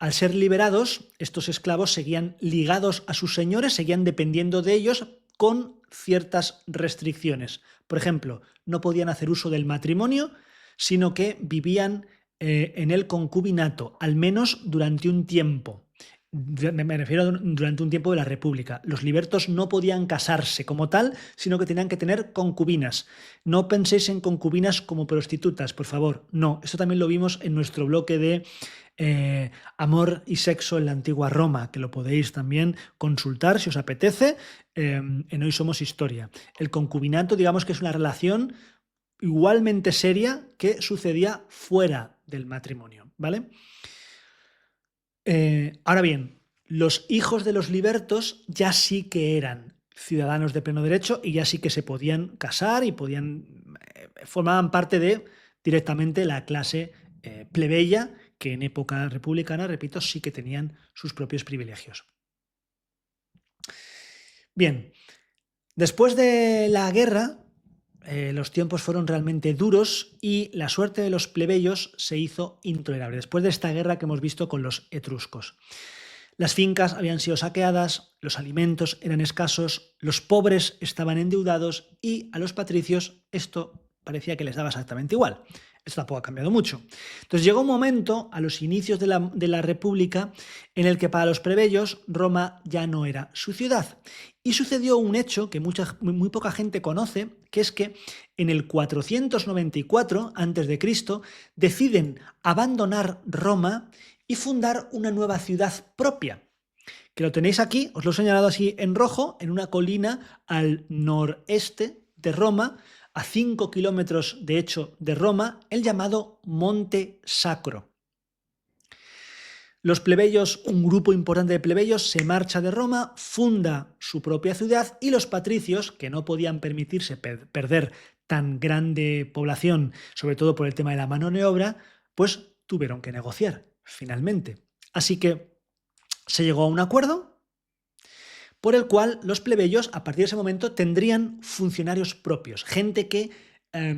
Al ser liberados, estos esclavos seguían ligados a sus señores, seguían dependiendo de ellos con ciertas restricciones. Por ejemplo, no podían hacer uso del matrimonio, sino que vivían en el concubinato, al menos durante un tiempo. Me refiero durante un tiempo de la República. Los libertos no podían casarse como tal, sino que tenían que tener concubinas. No penséis en concubinas como prostitutas, por favor. No, esto también lo vimos en nuestro bloque de Amor y Sexo en la Antigua Roma, que lo podéis también consultar si os apetece en Hoy Somos Historia. El concubinato, digamos que es una relación igualmente seria que sucedía fuera del matrimonio, ¿vale? Ahora bien, los hijos de los libertos ya sí que eran ciudadanos de pleno derecho y ya sí que se podían casar y formaban parte de directamente la clase plebeya, que en época republicana, repito, sí que tenían sus propios privilegios. Bien, después de la guerra, los tiempos fueron realmente duros y la suerte de los plebeyos se hizo intolerable, después de esta guerra que hemos visto con los etruscos. Las fincas habían sido saqueadas, los alimentos eran escasos, los pobres estaban endeudados y a los patricios esto parecía que les daba exactamente igual. Esto tampoco ha cambiado mucho. Entonces llegó un momento, a los inicios de la República, en el que para los plebeyos Roma ya no era su ciudad. Y sucedió un hecho que muy poca gente conoce, que es que en el 494 a.C. deciden abandonar Roma y fundar una nueva ciudad propia, que lo tenéis aquí, os lo he señalado así en rojo, en una colina al noreste de Roma, a 5 kilómetros de hecho de Roma, el llamado Monte Sacro. Los plebeyos, un grupo importante de plebeyos, se marcha de Roma, funda su propia ciudad y los patricios, que no podían permitirse perder tan grande población, sobre todo por el tema de la mano de obra, pues tuvieron que negociar finalmente. Así que se llegó a un acuerdo por el cual los plebeyos a partir de ese momento tendrían funcionarios propios, gente que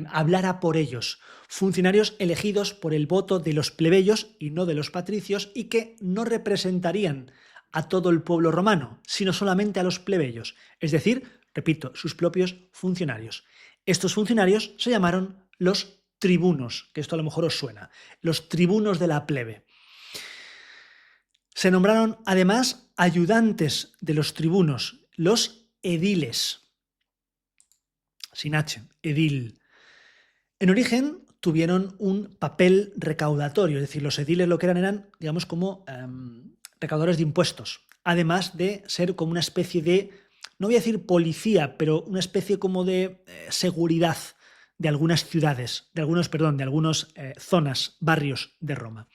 hablara por ellos, funcionarios elegidos por el voto de los plebeyos y no de los patricios y que no representarían a todo el pueblo romano, sino solamente a los plebeyos, es decir, repito, sus propios funcionarios. Estos funcionarios se llamaron los tribunos, que esto a lo mejor os suena, los tribunos de la plebe. Se nombraron además ayudantes de los tribunos, los ediles. Sin H, edil. En origen tuvieron un papel recaudatorio, es decir, los ediles lo que eran digamos, como recaudadores de impuestos, además de ser como una especie de, no voy a decir policía, pero una especie como de seguridad de algunas ciudades, de algunas zonas, barrios de Roma.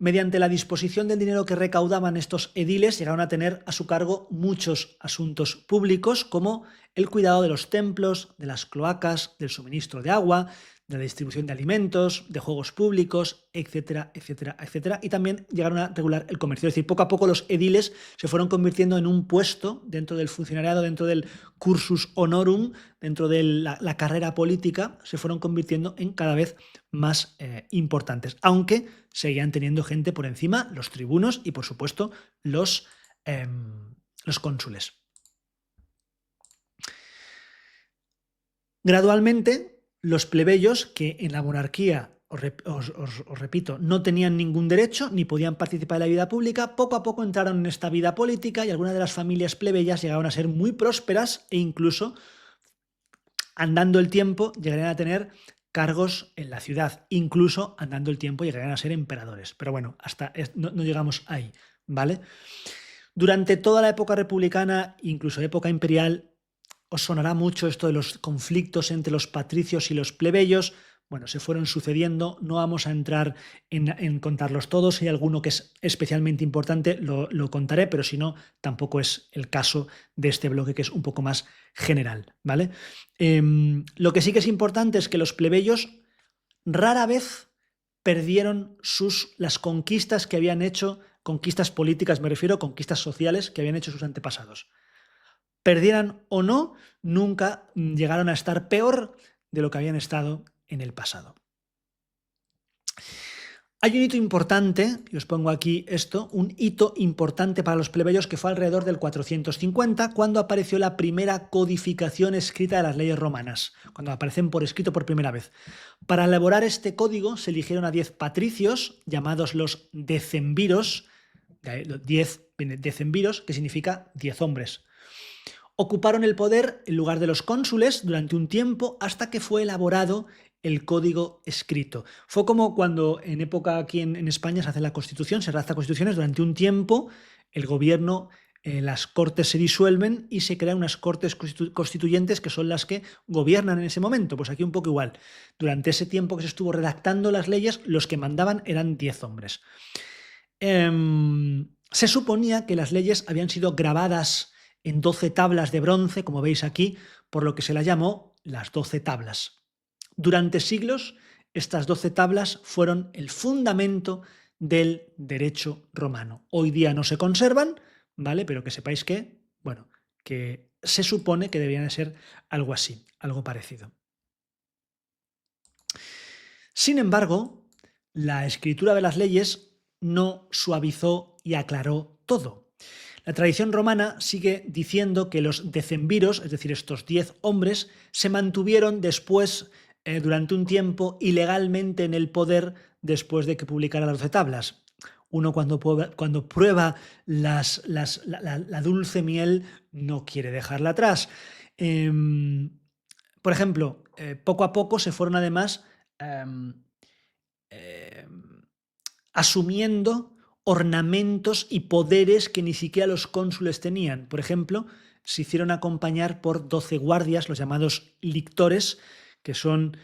Mediante la disposición del dinero que recaudaban estos ediles, llegaron a tener a su cargo muchos asuntos públicos, como el cuidado de los templos, de las cloacas, del suministro de agua, de la distribución de alimentos, de juegos públicos, etcétera, etcétera, etcétera. Y también llegaron a regular el comercio. Es decir, poco a poco los ediles se fueron convirtiendo en un puesto dentro del funcionariado, dentro del cursus honorum, dentro de la carrera política, se fueron convirtiendo en cada vez más importantes, aunque seguían teniendo gente por encima, los tribunos y por supuesto los cónsules. Gradualmente, los plebeyos, que en la monarquía, os repito, no tenían ningún derecho ni podían participar en la vida pública, poco a poco entraron en esta vida política y algunas de las familias plebeyas llegaron a ser muy prósperas e incluso, andando el tiempo, llegarían a tener cargos en la ciudad, incluso andando el tiempo llegarían a ser emperadores. Pero bueno, no llegamos ahí, ¿vale? Durante toda la época republicana, incluso época imperial, os sonará mucho esto de los conflictos entre los patricios y los plebeyos. Bueno, se fueron sucediendo, no vamos a entrar en contarlos todos, si hay alguno que es especialmente importante lo contaré, pero si no, tampoco es el caso de este bloque que es un poco más general, ¿vale? Lo que sí que es importante es que los plebeyos rara vez perdieron las conquistas que habían hecho, conquistas políticas me refiero, conquistas sociales que habían hecho sus antepasados. Perdieran o no, nunca llegaron a estar peor de lo que habían estado en el pasado. Hay un hito importante, y os pongo aquí esto, un hito importante para los plebeyos que fue alrededor del 450, cuando apareció la primera codificación escrita de las leyes romanas, cuando aparecen por escrito por primera vez. Para elaborar este código se eligieron a 10 patricios, llamados los decemviros, 10 decemviros, que significa 10 hombres. Ocuparon el poder en lugar de los cónsules durante un tiempo hasta que fue elaborado el código escrito. Fue como cuando en época aquí en España se hace la Constitución, se redacta constituciones, durante un tiempo el gobierno, las cortes se disuelven y se crean unas cortes constituyentes que son las que gobiernan en ese momento. Pues aquí un poco igual. Durante ese tiempo que se estuvo redactando las leyes, los que mandaban eran 10 hombres. Se suponía que las leyes habían sido grabadas en 12 tablas de bronce, como veis aquí, por lo que se las llamó las 12 tablas. Durante siglos, estas 12 tablas fueron el fundamento del derecho romano. Hoy día no se conservan, ¿vale? Pero que sepáis que, bueno, que se supone que deberían de ser algo así, algo parecido. Sin embargo, la escritura de las leyes no suavizó y aclaró todo. La tradición romana sigue diciendo que los decemviros, es decir, estos 10 hombres, se mantuvieron después, durante un tiempo, ilegalmente en el poder después de que publicara las 12 tablas. Uno cuando prueba la dulce miel no quiere dejarla atrás. Por ejemplo, poco a poco se fueron además asumiendo ornamentos y poderes que ni siquiera los cónsules tenían. Por ejemplo, se hicieron acompañar por 12 guardias, los llamados lictores, que son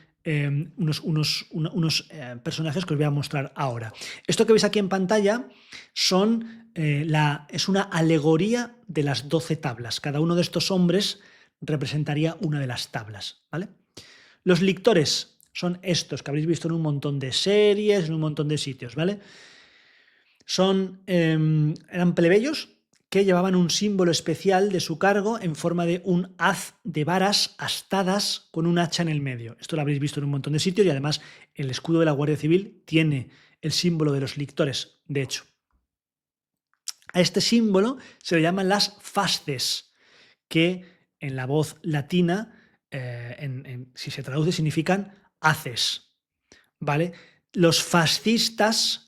unos personajes que os voy a mostrar ahora. Esto que veis aquí en pantalla es una alegoría de las 12 tablas. Cada uno de estos hombres representaría una de las tablas, ¿vale? Los lictores son estos que habréis visto en un montón de series, en un montón de sitios, ¿vale? Eran plebeyos que llevaban un símbolo especial de su cargo en forma de un haz de varas astadas con un hacha en el medio. Esto lo habréis visto en un montón de sitios y además el escudo de la Guardia Civil tiene el símbolo de los lictores, de hecho. A este símbolo se le llaman las fasces, que en la voz latina, si se traduce, significan haces, ¿vale? Los fascistas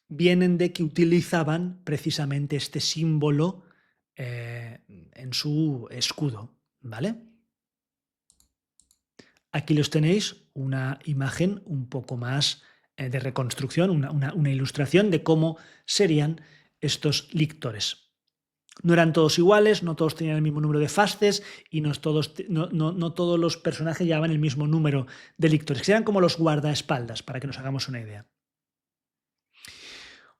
vienen de que utilizaban precisamente este símbolo en su escudo, ¿vale? Aquí los tenéis, una imagen un poco más de reconstrucción, una ilustración de cómo serían estos lictores. No eran todos iguales, no todos tenían el mismo número de fasces y no todos los personajes llevaban el mismo número de lictores, que eran como los guardaespaldas, para que nos hagamos una idea.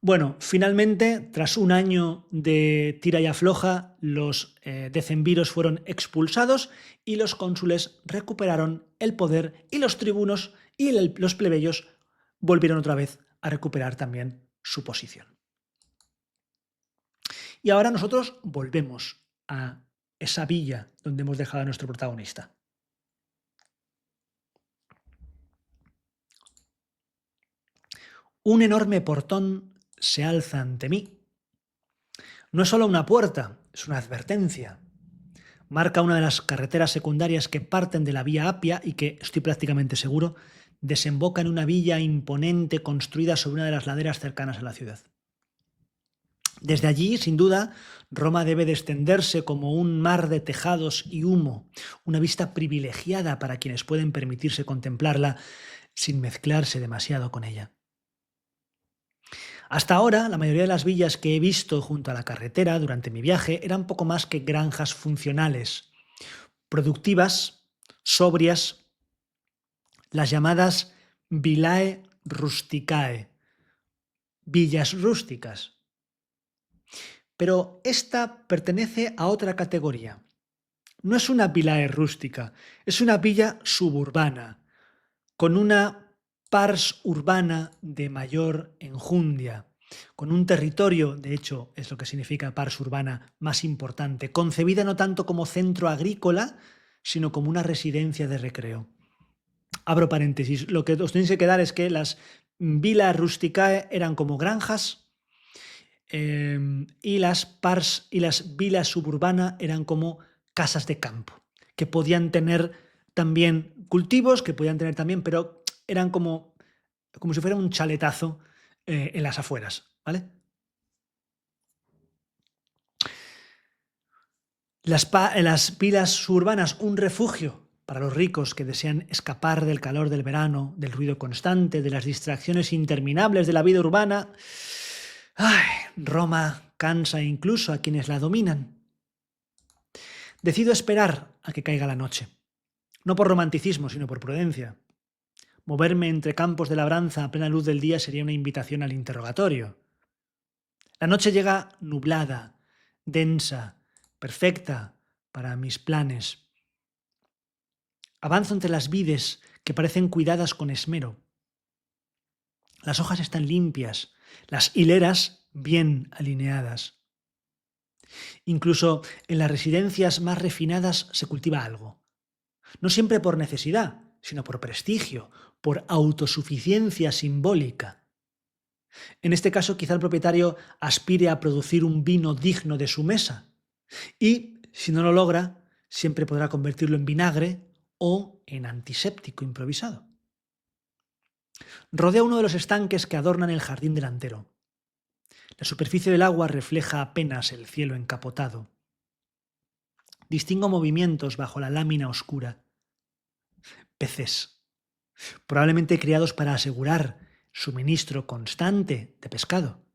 Bueno, finalmente, tras un año de tira y afloja, los decemviros fueron expulsados y los cónsules recuperaron el poder y los tribunos y los plebeyos volvieron otra vez a recuperar también su posición. Y ahora nosotros volvemos a esa villa donde hemos dejado a nuestro protagonista. Un enorme portón se alza ante mí. No es solo una puerta, es una advertencia. Marca una de las carreteras secundarias que parten de la vía Apia y que, estoy prácticamente seguro, desemboca en una villa imponente construida sobre una de las laderas cercanas a la ciudad. Desde allí, sin duda, Roma debe de extenderse como un mar de tejados y humo, una vista privilegiada para quienes pueden permitirse contemplarla sin mezclarse demasiado con ella. Hasta ahora, la mayoría de las villas que he visto junto a la carretera durante mi viaje eran poco más que granjas funcionales, productivas, sobrias, las llamadas villae rusticae, villas rústicas. Pero esta pertenece a otra categoría. No es una villae rústica, es una villa suburbana, con una pars urbana de mayor enjundia, con un territorio, de hecho es lo que significa pars urbana, más importante, concebida no tanto como centro agrícola, sino como una residencia de recreo. Abro paréntesis. Lo que os tenéis que quedar es que las villas rusticae eran como granjas y las villas suburbanas eran como casas de campo, que podían tener también cultivos, que podían tener también, pero eran como si fuera un chaletazo en las afueras, ¿vale? Las villas suburbanas, un refugio para los ricos que desean escapar del calor del verano, del ruido constante, de las distracciones interminables de la vida urbana. ¡Ay! Roma cansa incluso a quienes la dominan. Decido esperar a que caiga la noche. No por romanticismo, sino por prudencia. Moverme entre campos de labranza a plena luz del día sería una invitación al interrogatorio. La noche llega nublada, densa, perfecta para mis planes. Avanzo entre las vides que parecen cuidadas con esmero. Las hojas están limpias, las hileras bien alineadas. Incluso en las residencias más refinadas se cultiva algo. No siempre por necesidad, sino por prestigio, por autosuficiencia simbólica. En este caso, quizá el propietario aspire a producir un vino digno de su mesa y, si no lo logra, siempre podrá convertirlo en vinagre o en antiséptico improvisado. Rodea uno de los estanques que adornan el jardín delantero. La superficie del agua refleja apenas el cielo encapotado. Distingo movimientos bajo la lámina oscura. Peces, probablemente criados para asegurar suministro constante de pescado.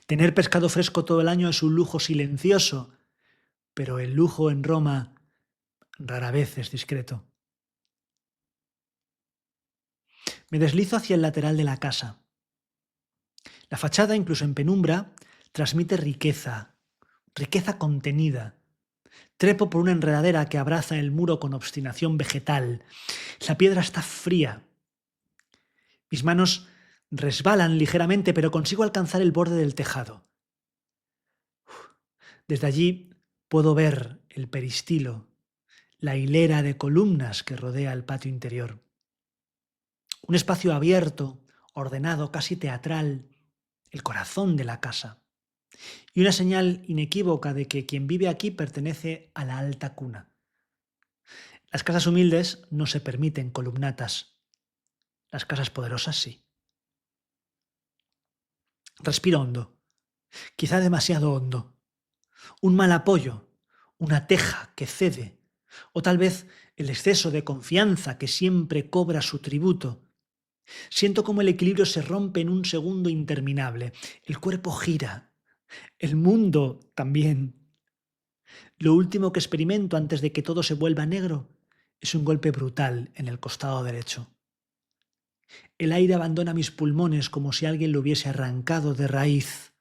Tener pescado fresco todo el año es un lujo silencioso, pero el lujo en Roma rara vez es discreto. Me deslizo hacia el lateral de la casa. La fachada, incluso en penumbra, transmite riqueza, riqueza contenida. Trepo por una enredadera que abraza el muro con obstinación vegetal. La piedra está fría. Mis manos resbalan ligeramente, pero consigo alcanzar el borde del tejado. Desde allí puedo ver el peristilo, la hilera de columnas que rodea el patio interior. Un espacio abierto, ordenado, casi teatral, el corazón de la casa. Y una señal inequívoca de que quien vive aquí pertenece a la alta cuna. Las casas humildes no se permiten columnatas. Las casas poderosas sí. Respiro hondo, quizá demasiado hondo. Un mal apoyo, una teja que cede, o tal vez el exceso de confianza que siempre cobra su tributo. Siento como el equilibrio se rompe en un segundo interminable. El cuerpo gira, el mundo también. Lo último que experimento antes de que todo se vuelva negro es un golpe brutal en el costado derecho. El aire abandona mis pulmones como si alguien lo hubiese arrancado de raíz.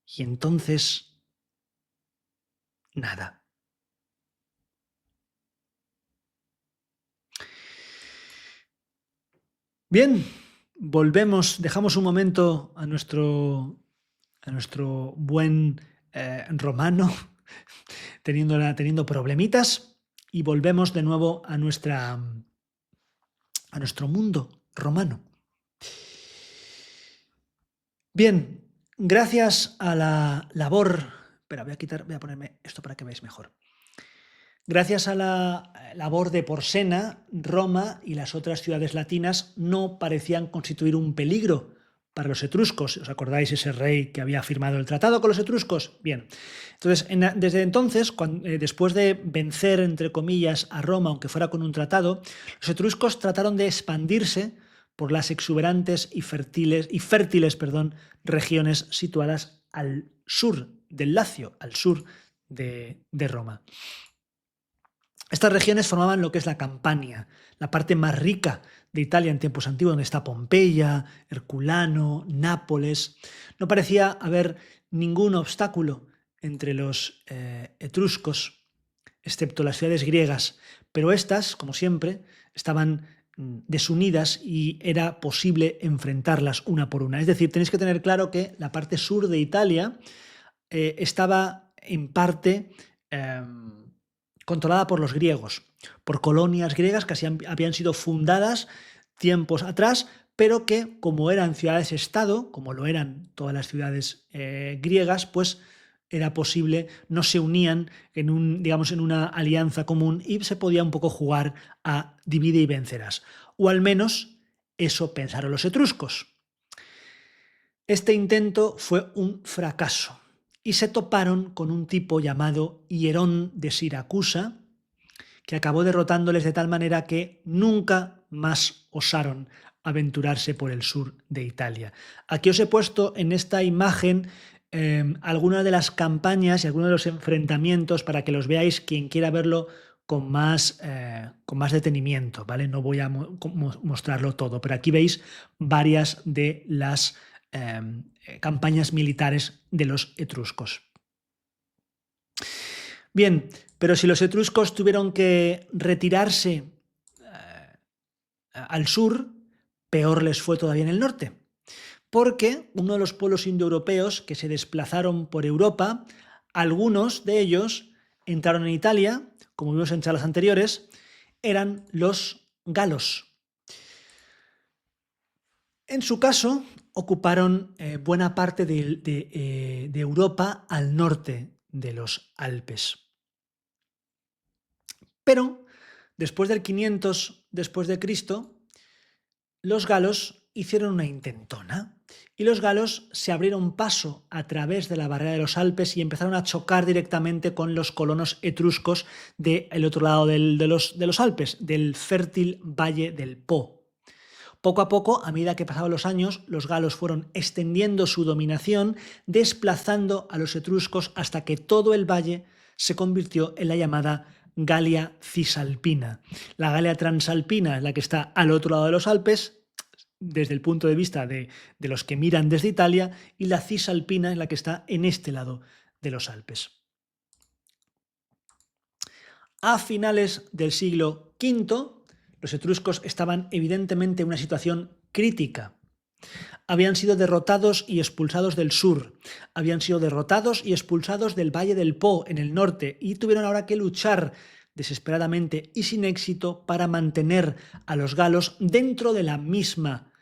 Y entonces, nada. Bien, volvemos, dejamos un momento a nuestro buen romano teniendo problemitas y volvemos de nuevo a nuestro mundo romano. Bien, gracias a la labor. Espera, voy a ponerme esto para que veáis mejor. Gracias a la labor de Porsena, Roma y las otras ciudades latinas no parecían constituir un peligro para los etruscos. ¿Os acordáis ese rey que había firmado el tratado con los etruscos? Bien. Entonces, desde entonces, después de vencer, entre comillas, a Roma, aunque fuera con un tratado, los etruscos trataron de expandirse por las exuberantes y fértiles regiones situadas al sur del Lacio, al sur de Roma. Estas regiones formaban lo que es la Campania, la parte más rica de Italia en tiempos antiguos, donde está Pompeya, Herculano, Nápoles. No parecía haber ningún obstáculo entre los etruscos, excepto las ciudades griegas, pero estas, como siempre, estaban desunidas y era posible enfrentarlas una por una. Es decir, tenéis que tener claro que la parte sur de Italia estaba en parte controlada por los griegos, por colonias griegas que habían sido fundadas tiempos atrás, pero que como eran ciudades-estado, como lo eran todas las ciudades griegas, pues era posible, no se unían digamos, en una alianza común y se podía un poco jugar a divide y vencerás. O al menos eso pensaron los etruscos. Este intento fue un fracaso y se toparon con un tipo llamado Hierón de Siracusa, que acabó derrotándoles de tal manera que nunca más osaron aventurarse por el sur de Italia. Aquí os he puesto en esta imagen algunas de las campañas y algunos de los enfrentamientos para que los veáis quien quiera verlo con más detenimiento, ¿vale? No voy a mostrarlo todo, pero aquí veis varias de las campañas militares de los etruscos. Bien, pero si los etruscos tuvieron que retirarse al sur, peor les fue todavía en el norte, porque uno de los pueblos indoeuropeos que se desplazaron por Europa, algunos de ellos entraron en Italia, como vimos en charlas anteriores, eran los galos. En su caso, ocuparon buena parte de Europa al norte de los Alpes. Pero después del 500 después de Cristo, los galos hicieron una intentona y los galos se abrieron paso a través de la barrera de los Alpes y empezaron a chocar directamente con los colonos etruscos del otro lado de los Alpes, del fértil valle del Po. Poco a poco, a medida que pasaban los años, los galos fueron extendiendo su dominación, desplazando a los etruscos hasta que todo el valle se convirtió en la llamada Galia Cisalpina. La Galia Transalpina es la que está al otro lado de los Alpes, desde el punto de vista de los que miran desde Italia, y la Cisalpina es la que está en este lado de los Alpes. A finales del siglo V, los etruscos estaban evidentemente en una situación crítica. Habían sido derrotados y expulsados del sur, habían sido derrotados y expulsados del Valle del Po en el norte y tuvieron ahora que luchar desesperadamente y sin éxito para mantener a los galos dentro de la misma,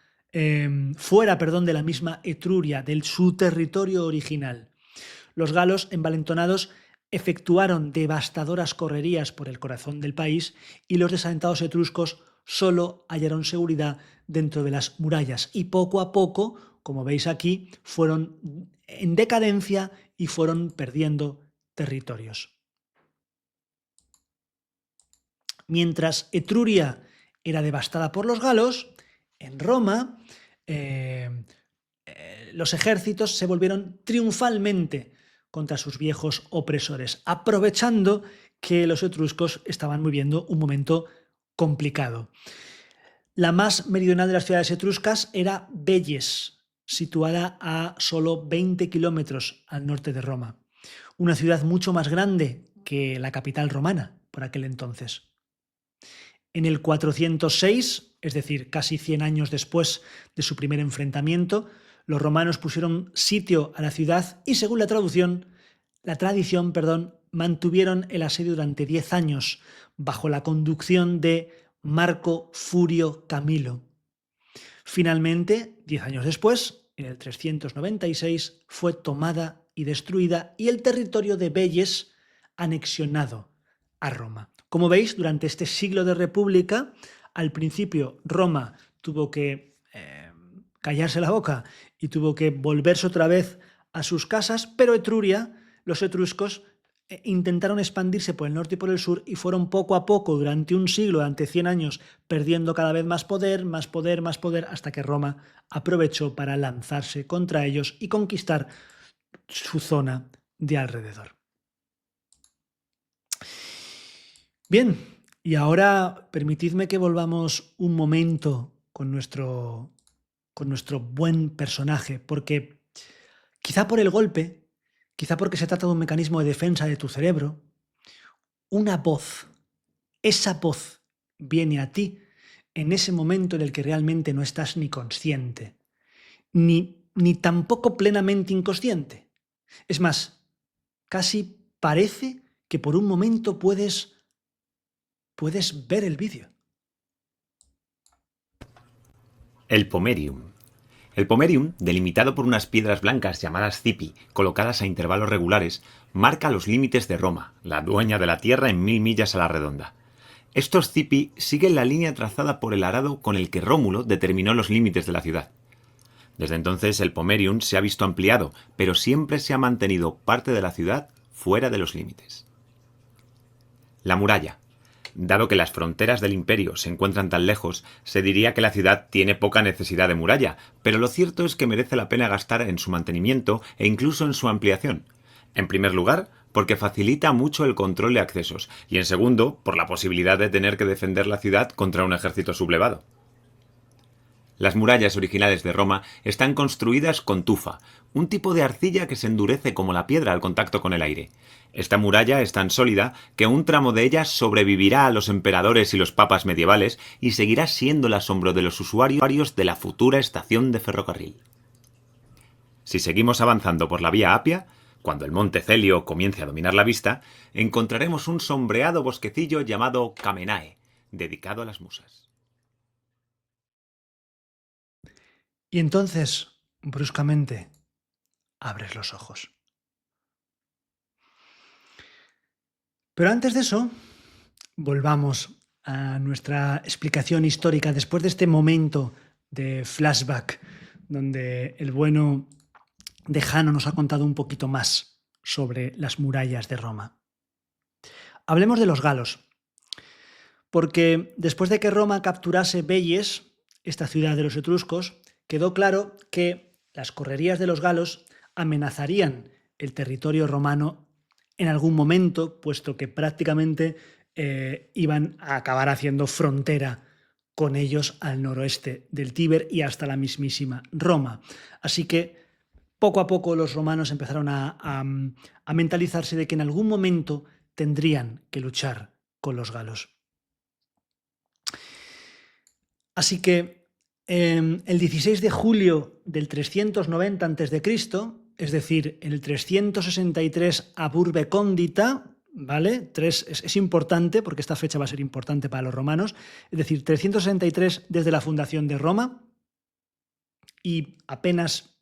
fuera de la misma Etruria, de su territorio original. Los galos, envalentonados, efectuaron devastadoras correrías por el corazón del país y los desalentados etruscos solo hallaron seguridad dentro de las murallas y poco a poco, como veis aquí, fueron en decadencia y fueron perdiendo territorios. Mientras Etruria era devastada por los galos, en Roma los ejércitos se volvieron triunfalmente contra sus viejos opresores, aprovechando que los etruscos estaban viviendo un momento complicado. La más meridional de las ciudades etruscas era Velles, situada a solo 20 kilómetros al norte de Roma, una ciudad mucho más grande que la capital romana por aquel entonces. En el 406, es decir, casi 100 años después de su primer enfrentamiento, los romanos pusieron sitio a la ciudad y, según la tradición, mantuvieron el asedio durante 10 años bajo la conducción de Marco Furio Camilo. Finalmente, 10 años después, en el 396, fue tomada y destruida y el territorio de Velles anexionado a Roma. Como veis, durante este siglo de república, al principio Roma tuvo que callarse la boca y tuvo que volverse otra vez a sus casas, pero Etruria, los etruscos, intentaron expandirse por el norte y por el sur y fueron poco a poco, durante un siglo, durante 100 años, perdiendo cada vez más poder, hasta que Roma aprovechó para lanzarse contra ellos y conquistar su zona de alrededor. Bien, y ahora permitidme que volvamos un momento con nuestro buen personaje, porque quizá por el golpe, quizá porque se trata de un mecanismo de defensa de tu cerebro, una voz, esa voz viene a ti en ese momento en el que realmente no estás ni consciente, ni tampoco plenamente inconsciente. Es más, casi parece que por un momento puedes puedes ver el vídeo. El Pomerium. El Pomerium, delimitado por unas piedras blancas llamadas cipi, colocadas a intervalos regulares, marca los límites de Roma, la dueña de la tierra en 1000 millas a la redonda. Estos cipi siguen la línea trazada por el arado con el que Rómulo determinó los límites de la ciudad. Desde entonces el Pomerium se ha visto ampliado, pero siempre se ha mantenido parte de la ciudad fuera de los límites. La muralla. Dado que las fronteras del imperio se encuentran tan lejos, se diría que la ciudad tiene poca necesidad de muralla, pero lo cierto es que merece la pena gastar en su mantenimiento e incluso en su ampliación. En primer lugar, porque facilita mucho el control de accesos, y en segundo, por la posibilidad de tener que defender la ciudad contra un ejército sublevado. Las murallas originales de Roma están construidas con tufa, un tipo de arcilla que se endurece como la piedra al contacto con el aire. Esta muralla es tan sólida que un tramo de ella sobrevivirá a los emperadores y los papas medievales y seguirá siendo el asombro de los usuarios de la futura estación de ferrocarril. Si seguimos avanzando por la vía Apia, cuando el monte Celio comience a dominar la vista, encontraremos un sombreado bosquecillo llamado Kamenae, dedicado a las musas. Y entonces, bruscamente, abres los ojos. Pero antes de eso, volvamos a nuestra explicación histórica después de este momento de flashback, donde el bueno de Jano nos ha contado un poquito más sobre las murallas de Roma. Hablemos de los galos, porque después de que Roma capturase Veies, esta ciudad de los etruscos, quedó claro que las correrías de los galos amenazarían el territorio romano en algún momento, puesto que prácticamente iban a acabar haciendo frontera con ellos al noroeste del Tíber y hasta la mismísima Roma. Así que poco a poco los romanos empezaron a mentalizarse de que en algún momento tendrían que luchar con los galos. Así que el 16 de julio del 390 a.C., es decir, en el 363 ab urbe condita, ¿vale? Es importante porque esta fecha va a ser importante para los romanos, es decir, 363 desde la fundación de Roma y apenas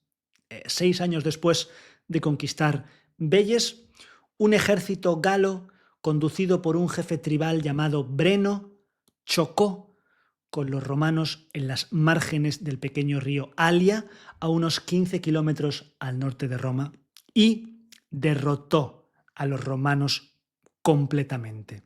6 años después de conquistar Veies, un ejército galo conducido por un jefe tribal llamado Breno chocó con los romanos en las márgenes del pequeño río Alia, a unos 15 kilómetros al norte de Roma, y derrotó a los romanos completamente.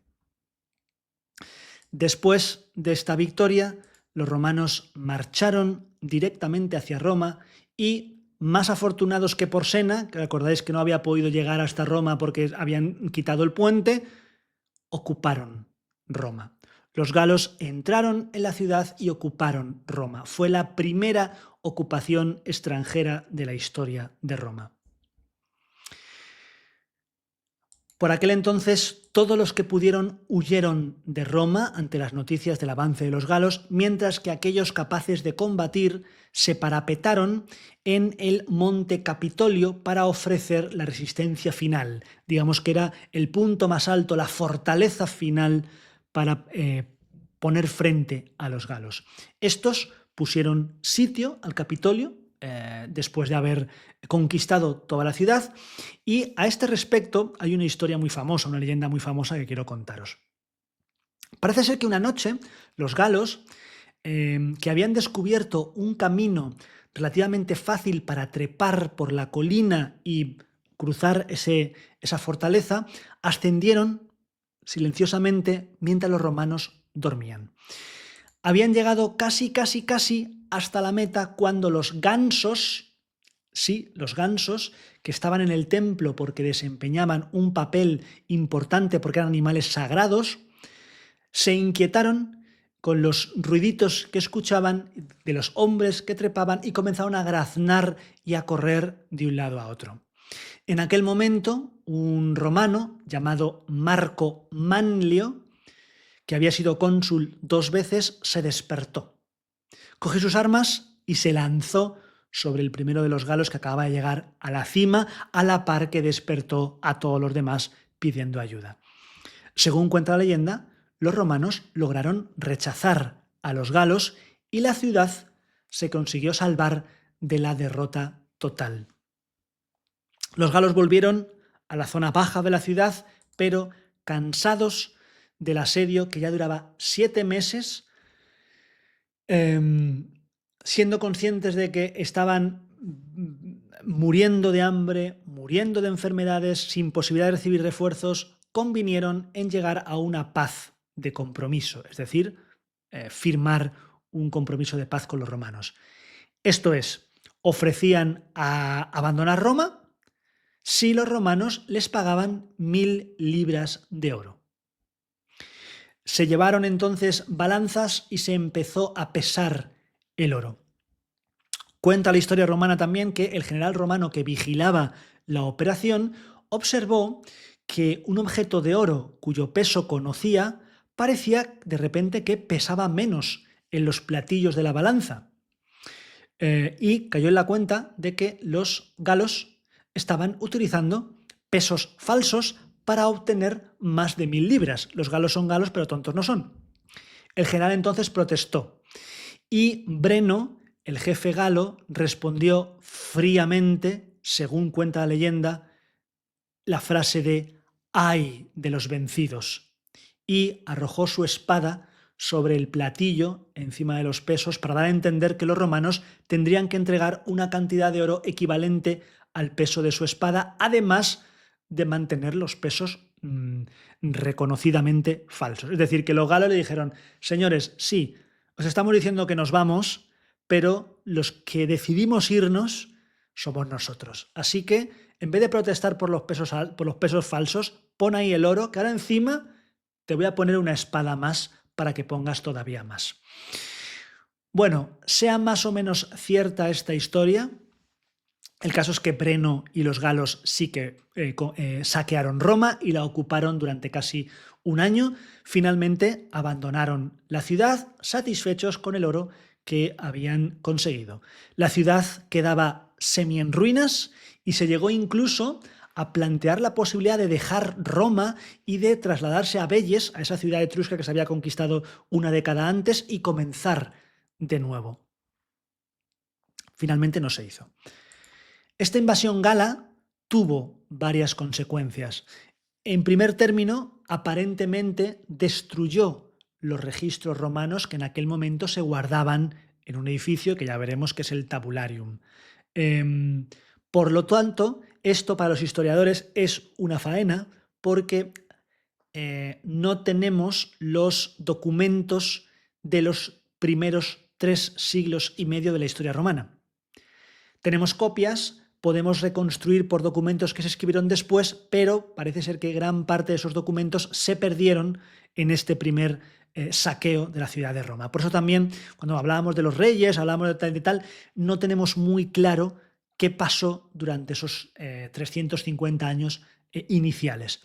Después de esta victoria, los romanos marcharon directamente hacia Roma y, más afortunados que Porsena, que recordáis que no había podido llegar hasta Roma porque habían quitado el puente, ocuparon Roma. Los galos entraron en la ciudad y ocuparon Roma. Fue la primera ocupación extranjera de la historia de Roma. Por aquel entonces, todos los que pudieron huyeron de Roma ante las noticias del avance de los galos, mientras que aquellos capaces de combatir se parapetaron en el Monte Capitolio para ofrecer la resistencia final. Digamos que era el punto más alto, la fortaleza final para poner frente a los galos. Estos pusieron sitio al Capitolio después de haber conquistado toda la ciudad, y a este respecto hay una historia muy famosa, una leyenda muy famosa que quiero contaros. Parece ser que una noche los galos, que habían descubierto un camino relativamente fácil para trepar por la colina y cruzar esa fortaleza, ascendieron silenciosamente mientras los romanos dormían. Habían llegado casi hasta la meta cuando los gansos, sí, los gansos, que estaban en el templo porque desempeñaban un papel importante porque eran animales sagrados, se inquietaron con los ruiditos que escuchaban de los hombres que trepaban y comenzaron a graznar y a correr de un lado a otro. En aquel momento, un romano llamado Marco Manlio, que había sido cónsul 2 veces, se despertó. Cogió sus armas y se lanzó sobre el primero de los galos que acababa de llegar a la cima, a la par que despertó a todos los demás pidiendo ayuda. Según cuenta la leyenda, los romanos lograron rechazar a los galos y la ciudad se consiguió salvar de la derrota total. Los galos volvieron a la zona baja de la ciudad, pero cansados del asedio que ya duraba 7 meses, siendo conscientes de que estaban muriendo de hambre, muriendo de enfermedades, sin posibilidad de recibir refuerzos, convinieron en llegar a una paz de compromiso, es decir, firmar un compromiso de paz con los romanos. Esto es, ofrecían a abandonar Roma si los romanos les pagaban 1000 libras de oro. Se llevaron entonces balanzas y se empezó a pesar el oro. Cuenta la historia romana también que el general romano que vigilaba la operación observó que un objeto de oro cuyo peso conocía parecía de repente que pesaba menos en los platillos de la balanza. Y cayó en la cuenta de que los galos estaban utilizando pesos falsos para obtener más de 1000 libras. Los galos son galos, pero tontos no son. El general entonces protestó y Breno, el jefe galo, respondió fríamente, según cuenta la leyenda, la frase de «ay de los vencidos» y arrojó su espada sobre el platillo encima de los pesos para dar a entender que los romanos tendrían que entregar una cantidad de oro equivalente al peso de su espada, además de mantener los pesos reconocidamente falsos. Es decir, que los galos le dijeron, señores, sí, os estamos diciendo que nos vamos, pero los que decidimos irnos somos nosotros. Así que, en vez de protestar por los pesos falsos, pon ahí el oro, que ahora encima te voy a poner una espada más para que pongas todavía más. Bueno, sea más o menos cierta esta historia, el caso es que Breno y los galos sí que saquearon Roma y la ocuparon durante casi un año. Finalmente abandonaron la ciudad satisfechos con el oro que habían conseguido. La ciudad quedaba semi en ruinas y se llegó incluso a plantear la posibilidad de dejar Roma y de trasladarse a Velles, a esa ciudad etrusca que se había conquistado una década antes, y comenzar de nuevo. Finalmente no se hizo. Esta invasión gala tuvo varias consecuencias. En primer término, aparentemente destruyó los registros romanos que en aquel momento se guardaban en un edificio que ya veremos que es el Tabularium. Por lo tanto, esto para los historiadores es una faena porque no tenemos los documentos de los primeros 3 siglos y medio de la historia romana. Tenemos copias, podemos reconstruir por documentos que se escribieron después, pero parece ser que gran parte de esos documentos se perdieron en este primer saqueo de la ciudad de Roma. Por eso también, cuando hablábamos de los reyes, hablábamos de tal y tal, no tenemos muy claro qué pasó durante esos 350 años iniciales.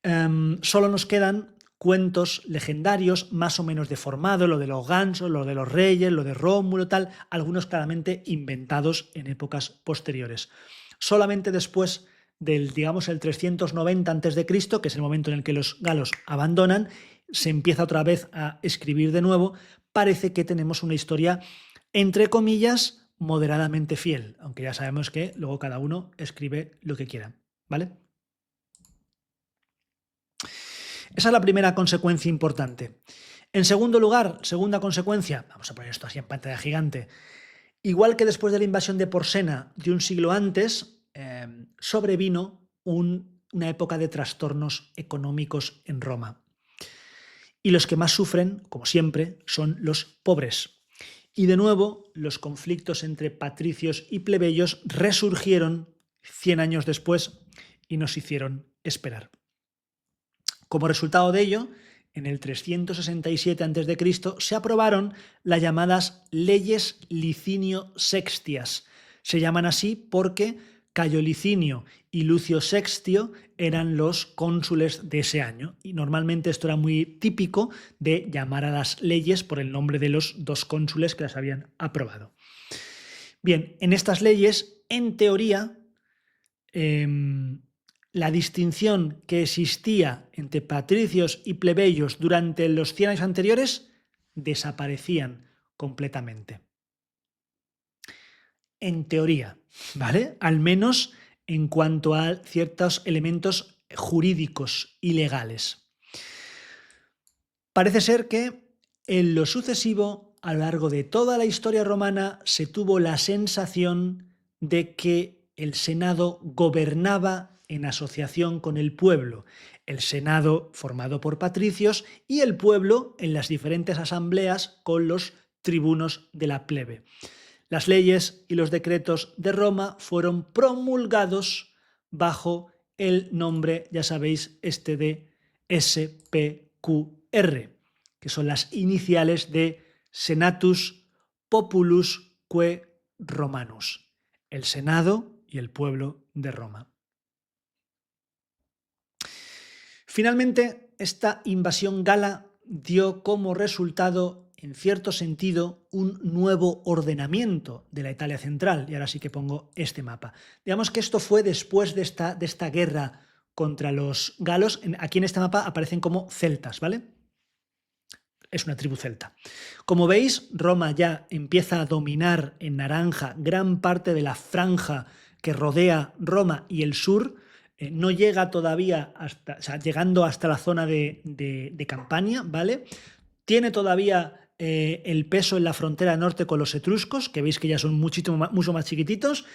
Solo nos quedan cuentos legendarios más o menos deformados, lo de los gansos, lo de los reyes, lo de Rómulo, tal, algunos claramente inventados en épocas posteriores. Solamente después del, digamos, el 390 a.C., que es el momento en el que los galos abandonan, se empieza otra vez a escribir de nuevo, parece que tenemos una historia, entre comillas, moderadamente fiel, aunque ya sabemos que luego cada uno escribe lo que quiera, ¿vale? Esa es la primera consecuencia importante. En segundo lugar, segunda consecuencia, vamos a poner esto así en pantalla gigante, igual que después de la invasión de Porsena de un siglo antes, sobrevino una época de trastornos económicos en Roma. Y los que más sufren, como siempre, son los pobres. Y de nuevo, los conflictos entre patricios y plebeyos resurgieron 100 años después y nos hicieron esperar. Como resultado de ello, en el 367 a.C. se aprobaron las llamadas leyes Licinio-Sextias. Se llaman así porque Cayo Licinio y Lucio Sextio eran los cónsules de ese año. Y normalmente esto era muy típico de llamar a las leyes por el nombre de los 2 cónsules que las habían aprobado. Bien, en estas leyes, en teoría, la distinción que existía entre patricios y plebeyos durante los 100 años anteriores desaparecían completamente. En teoría, ¿vale? Al menos en cuanto a ciertos elementos jurídicos y legales. Parece ser que en lo sucesivo, a lo largo de toda la historia romana, se tuvo la sensación de que el Senado gobernaba en asociación con el pueblo. El Senado formado por patricios y el pueblo en las diferentes asambleas con los tribunos de la plebe. Las leyes y los decretos de Roma fueron promulgados bajo el nombre, ya sabéis, de SPQR, que son las iniciales de Senatus Populus Que Romanus, el Senado y el pueblo de Roma. Finalmente, esta invasión gala dio como resultado, en cierto sentido, un nuevo ordenamiento de la Italia central. Y ahora sí que pongo este mapa. Digamos que esto fue después de esta guerra contra los galos. Aquí en este mapa aparecen como celtas, ¿vale? Es una tribu celta. Como veis, Roma ya empieza a dominar en naranja gran parte de la franja que rodea Roma y el sur. No llega todavía hasta, o sea, llegando hasta la zona de Campania, ¿vale? Tiene todavía el peso en la frontera norte con los etruscos, que veis que ya son mucho más chiquititos.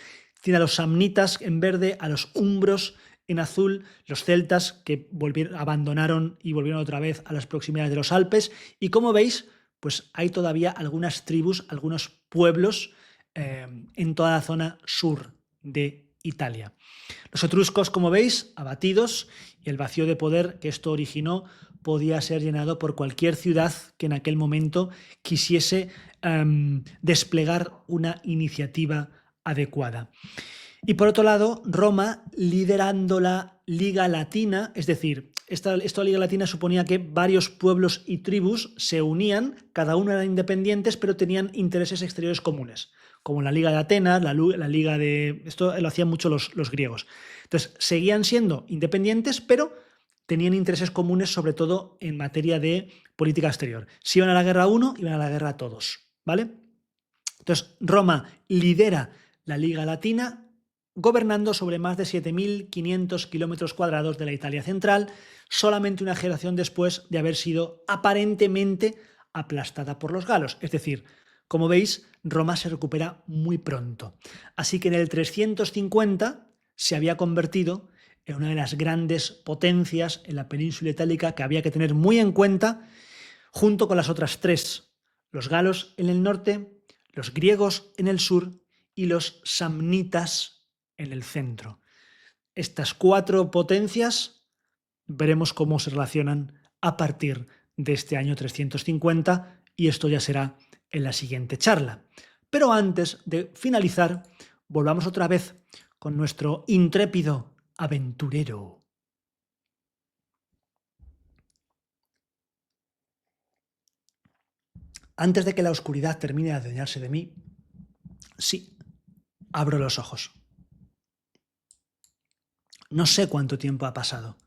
Tiene a los samnitas en verde, a los umbros en azul, los celtas que abandonaron y volvieron otra vez a las proximidades de los Alpes. Y como veis, pues hay todavía algunas tribus, algunos pueblos en toda la zona sur de Italia. Los etruscos, como veis, abatidos, y el vacío de poder que esto originó podía ser llenado por cualquier ciudad que en aquel momento quisiese desplegar una iniciativa adecuada. Y por otro lado, Roma liderando la Liga Latina, es decir, esta Liga Latina suponía que varios pueblos y tribus se unían, cada uno eran independientes, pero tenían intereses exteriores comunes, como la Liga de Atenas, la Liga de... Esto lo hacían mucho los griegos. Entonces, seguían siendo independientes, pero tenían intereses comunes, sobre todo en materia de política exterior. Si iban a la guerra uno, iban a la guerra todos, ¿vale? Entonces, Roma lidera la Liga Latina, gobernando sobre más de 7.500 kilómetros cuadrados de la Italia central, solamente una generación después de haber sido aparentemente aplastada por los galos. Es decir, como veis, Roma se recupera muy pronto. Así que en el 350 se había convertido en una de las grandes potencias en la península itálica que había que tener muy en cuenta, junto con las otras tres: los galos en el norte, los griegos en el sur y los samnitas en el centro. Estas cuatro potencias veremos cómo se relacionan a partir de este año 350, y esto ya será en la siguiente charla. Pero antes de finalizar, volvamos otra vez con nuestro intrépido aventurero. Antes de que la oscuridad termine de adueñarse de mí, sí, abro los ojos. No sé cuánto tiempo ha pasado.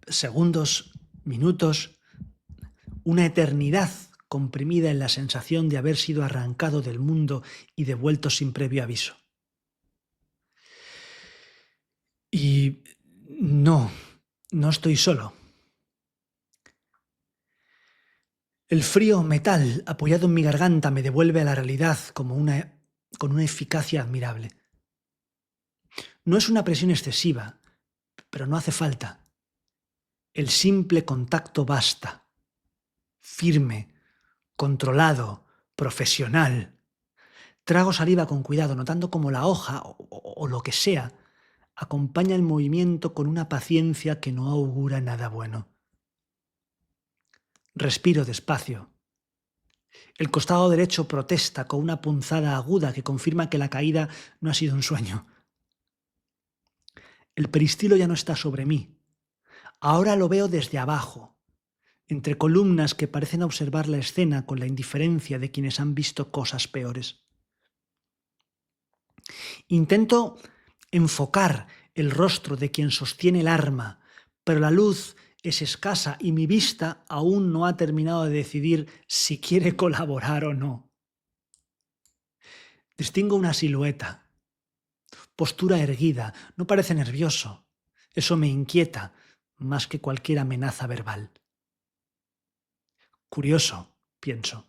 Segundos, minutos, una eternidad comprimida en la sensación de haber sido arrancado del mundo y devuelto sin previo aviso. Y no estoy solo. El frío metal apoyado en mi garganta me devuelve a la realidad con una eficacia admirable. No es una presión excesiva, pero no hace falta. El simple contacto basta. Firme, controlado, profesional. Trago saliva con cuidado, notando cómo la hoja o lo que sea acompaña el movimiento con una paciencia que no augura nada bueno. Respiro despacio. El costado derecho protesta con una punzada aguda que confirma que la caída no ha sido un sueño. El peristilo ya no está sobre mí. Ahora lo veo desde abajo, entre columnas que parecen observar la escena con la indiferencia de quienes han visto cosas peores. Intento enfocar el rostro de quien sostiene el arma, pero la luz es escasa y mi vista aún no ha terminado de decidir si quiere colaborar o no. Distingo una silueta, postura erguida, no parece nervioso. Eso me inquieta más que cualquier amenaza verbal. Curioso, pienso.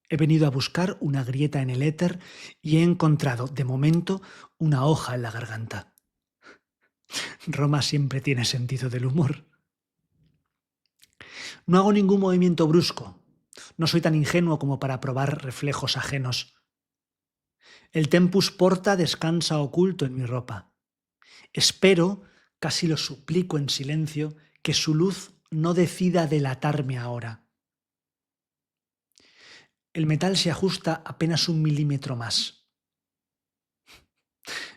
He venido a buscar una grieta en el éter y he encontrado, de momento, una hoja en la garganta. Roma siempre tiene sentido del humor. No hago ningún movimiento brusco. No soy tan ingenuo como para probar reflejos ajenos. El tempus porta descansa oculto en mi ropa. Espero, casi lo suplico en silencio, que su luz no decida delatarme ahora. El metal se ajusta apenas 1 milímetro más.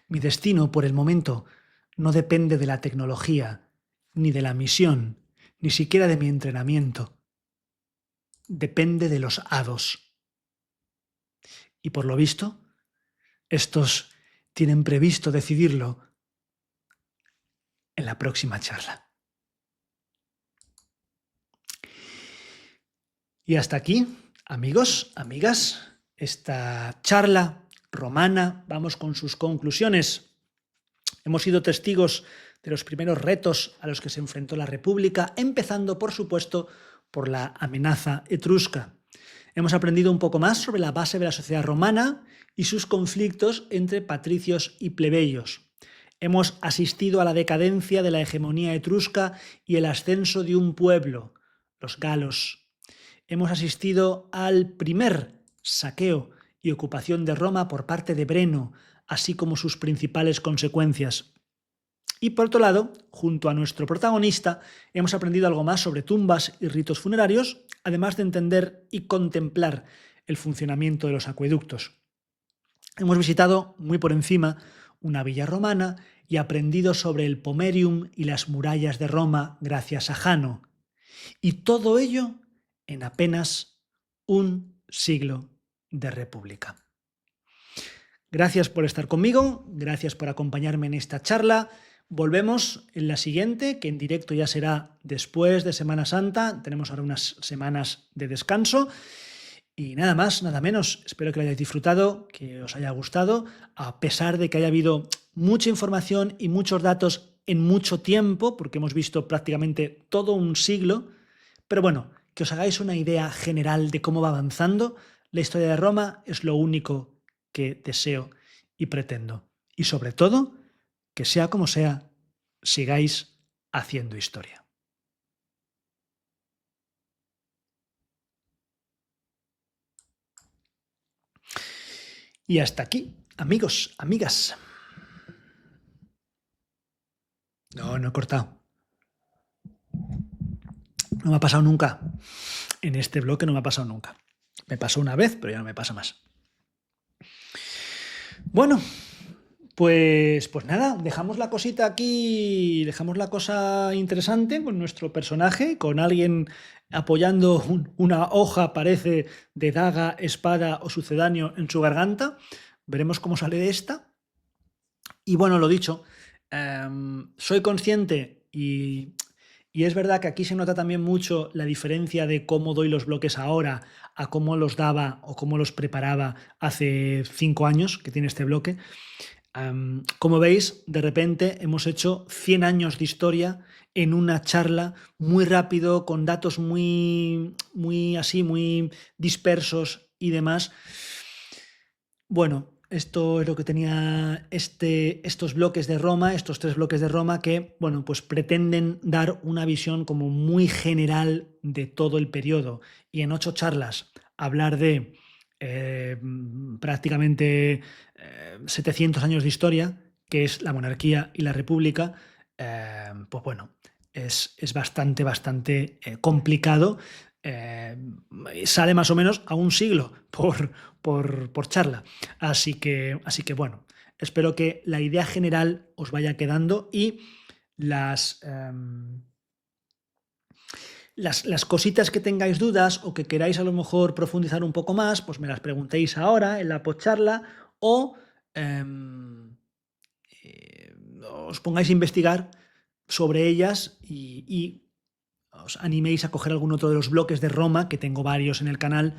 Mi destino, por el momento, no depende de la tecnología, ni de la misión, ni siquiera de mi entrenamiento. Depende de los hados. Y por lo visto, estos tienen previsto decidirlo en la próxima charla. Y hasta aquí, amigos, amigas, esta charla romana. Vamos con sus conclusiones. Hemos sido testigos de los primeros retos a los que se enfrentó la República, empezando, por supuesto, por la amenaza etrusca. Hemos aprendido un poco más sobre la base de la sociedad romana y sus conflictos entre patricios y plebeyos. Hemos asistido a la decadencia de la hegemonía etrusca y el ascenso de un pueblo, los galos. Hemos asistido al primer saqueo y ocupación de Roma por parte de Breno, así como sus principales consecuencias. Y por otro lado, junto a nuestro protagonista, hemos aprendido algo más sobre tumbas y ritos funerarios, además de entender y contemplar el funcionamiento de los acueductos. Hemos visitado muy por encima una villa romana y aprendido sobre el Pomerium y las murallas de Roma gracias a Jano. Y todo ello en apenas 1 siglo de república. Gracias por estar conmigo, gracias por acompañarme en esta charla. Volvemos en la siguiente, que en directo ya será después de Semana Santa. Tenemos ahora unas semanas de descanso. Y nada más, nada menos. Espero que lo hayáis disfrutado, que os haya gustado, a pesar de que haya habido mucha información y muchos datos en mucho tiempo, porque hemos visto prácticamente todo un siglo. Pero bueno, que os hagáis una idea general de cómo va avanzando. La historia de Roma es lo único que deseo y pretendo. Y sobre todo, que sea como sea, sigáis haciendo historia. Y hasta aquí, amigos, amigas. No he cortado. No me ha pasado nunca. En este bloque no me ha pasado nunca. Me pasó una vez, pero ya no me pasa más. Bueno, pues nada, dejamos la cosita aquí, dejamos la cosa interesante con nuestro personaje, con alguien apoyando una hoja, parece, de daga, espada o sucedáneo en su garganta. Veremos cómo sale de esta. Y bueno, lo dicho, soy consciente y es verdad que aquí se nota también mucho la diferencia de cómo doy los bloques ahora a cómo los daba o cómo los preparaba hace 5 años que tiene este bloque. Como veis, de repente hemos hecho 100 años de historia en una charla muy rápido, con datos muy dispersos y demás. Bueno, esto es lo que tenía estos bloques de Roma, estos 3 bloques de Roma que, bueno, pues pretenden dar una visión como muy general de todo el periodo. Y en 8 charlas hablar de prácticamente 700 años de historia, que es la monarquía y la república, pues bueno, es bastante complicado. Sale más o menos a 1 siglo por charla. Así que bueno, espero que la idea general os vaya quedando y las cositas que tengáis dudas o que queráis a lo mejor profundizar un poco más, pues me las preguntéis ahora en la postcharla o os pongáis a investigar sobre ellas y os animéis a coger algún otro de los bloques de Roma, que tengo varios en el canal.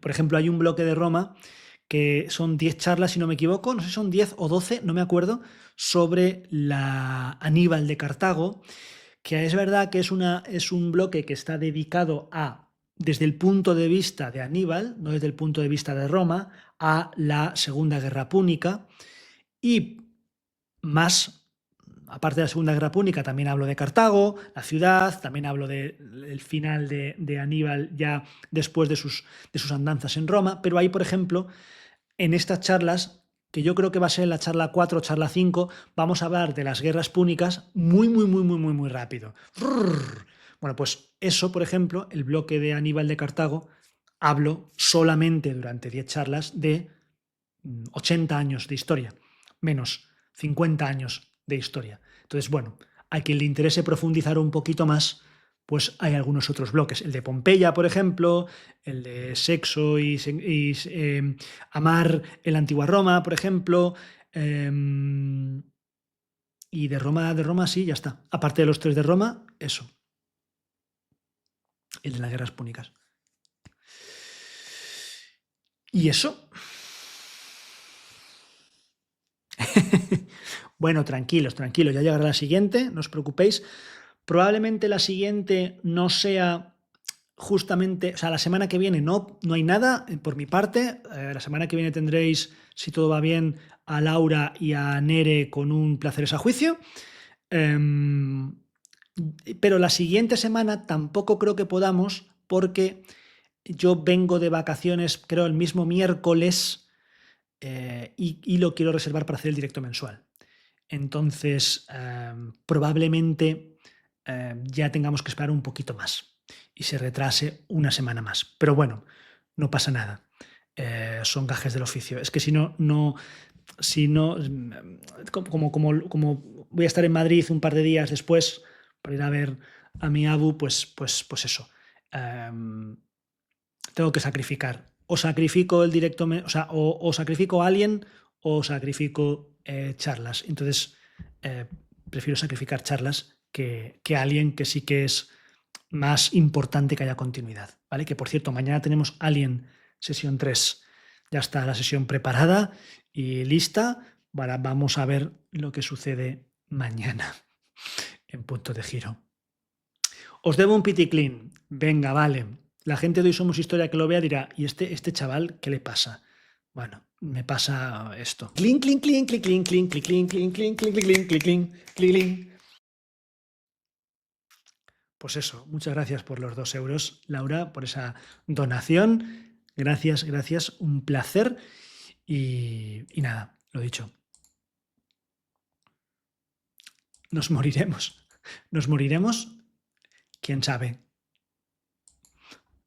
Por ejemplo, hay un bloque de Roma que son 10 charlas, si no me equivoco, no sé si son 10 o 12, no me acuerdo, sobre la Aníbal de Cartago, que es verdad que es un bloque que está dedicado a, desde el punto de vista de Aníbal, no desde el punto de vista de Roma, a la Segunda Guerra Púnica, y más, aparte de la Segunda Guerra Púnica, también hablo de Cartago, la ciudad, también hablo del final de Aníbal ya después de sus andanzas en Roma, pero ahí, por ejemplo, en estas charlas, que yo creo que va a ser la charla 4 o charla 5, vamos a hablar de las guerras púnicas muy rápido. Bueno, pues eso, por ejemplo, el bloque de Aníbal de Cartago, hablo solamente durante 10 charlas de 80 años de historia, menos 50 años de historia. Entonces, bueno, a quien le interese profundizar un poquito más, pues hay algunos otros bloques. El de Pompeya, por ejemplo, el de sexo y amar en la antigua Roma, por ejemplo. Y de Roma sí, ya está. Aparte de los 3 de Roma, eso. El de las guerras púnicas. Y eso. Bueno, tranquilos, ya llegará la siguiente, no os preocupéis. Probablemente la siguiente no sea justamente, o sea, la semana que viene no hay nada por mi parte. La semana que viene tendréis, si todo va bien, a Laura y a Nere con un Placeres a Juicio. Pero la siguiente semana tampoco creo que podamos, porque yo vengo de vacaciones, creo, el mismo miércoles, y lo quiero reservar para hacer el directo mensual. Entonces, probablemente ya tengamos que esperar un poquito más y se retrase una semana más. Pero bueno, no pasa nada. Son gajes del oficio. Es que si no, como voy a estar en Madrid un par de días después para ir a ver a mi Abu, pues eso. Tengo que sacrificar. O sacrifico el directo, o sacrifico a alguien o sacrifico charlas. Entonces, prefiero sacrificar charlas que a alguien que sí que es más importante que haya continuidad, ¿vale? Que, por cierto, mañana tenemos Alien sesión 3. Ya está la sesión preparada y lista. Vamos a ver lo que sucede mañana en Punto de Giro. Os debo un pity clean. Venga, vale. La gente de Hoy Somos Historia que lo vea dirá, ¿y este chaval qué le pasa? Bueno, me pasa esto. Clink, clink, clink, clink, clink, clink, clink, clink, clink, clink, clink, clink, clink, clink, clink. Pues eso, muchas gracias por los 2 euros, Laura, por esa donación. Gracias, un placer. Y nada, lo dicho. Nos moriremos, quién sabe.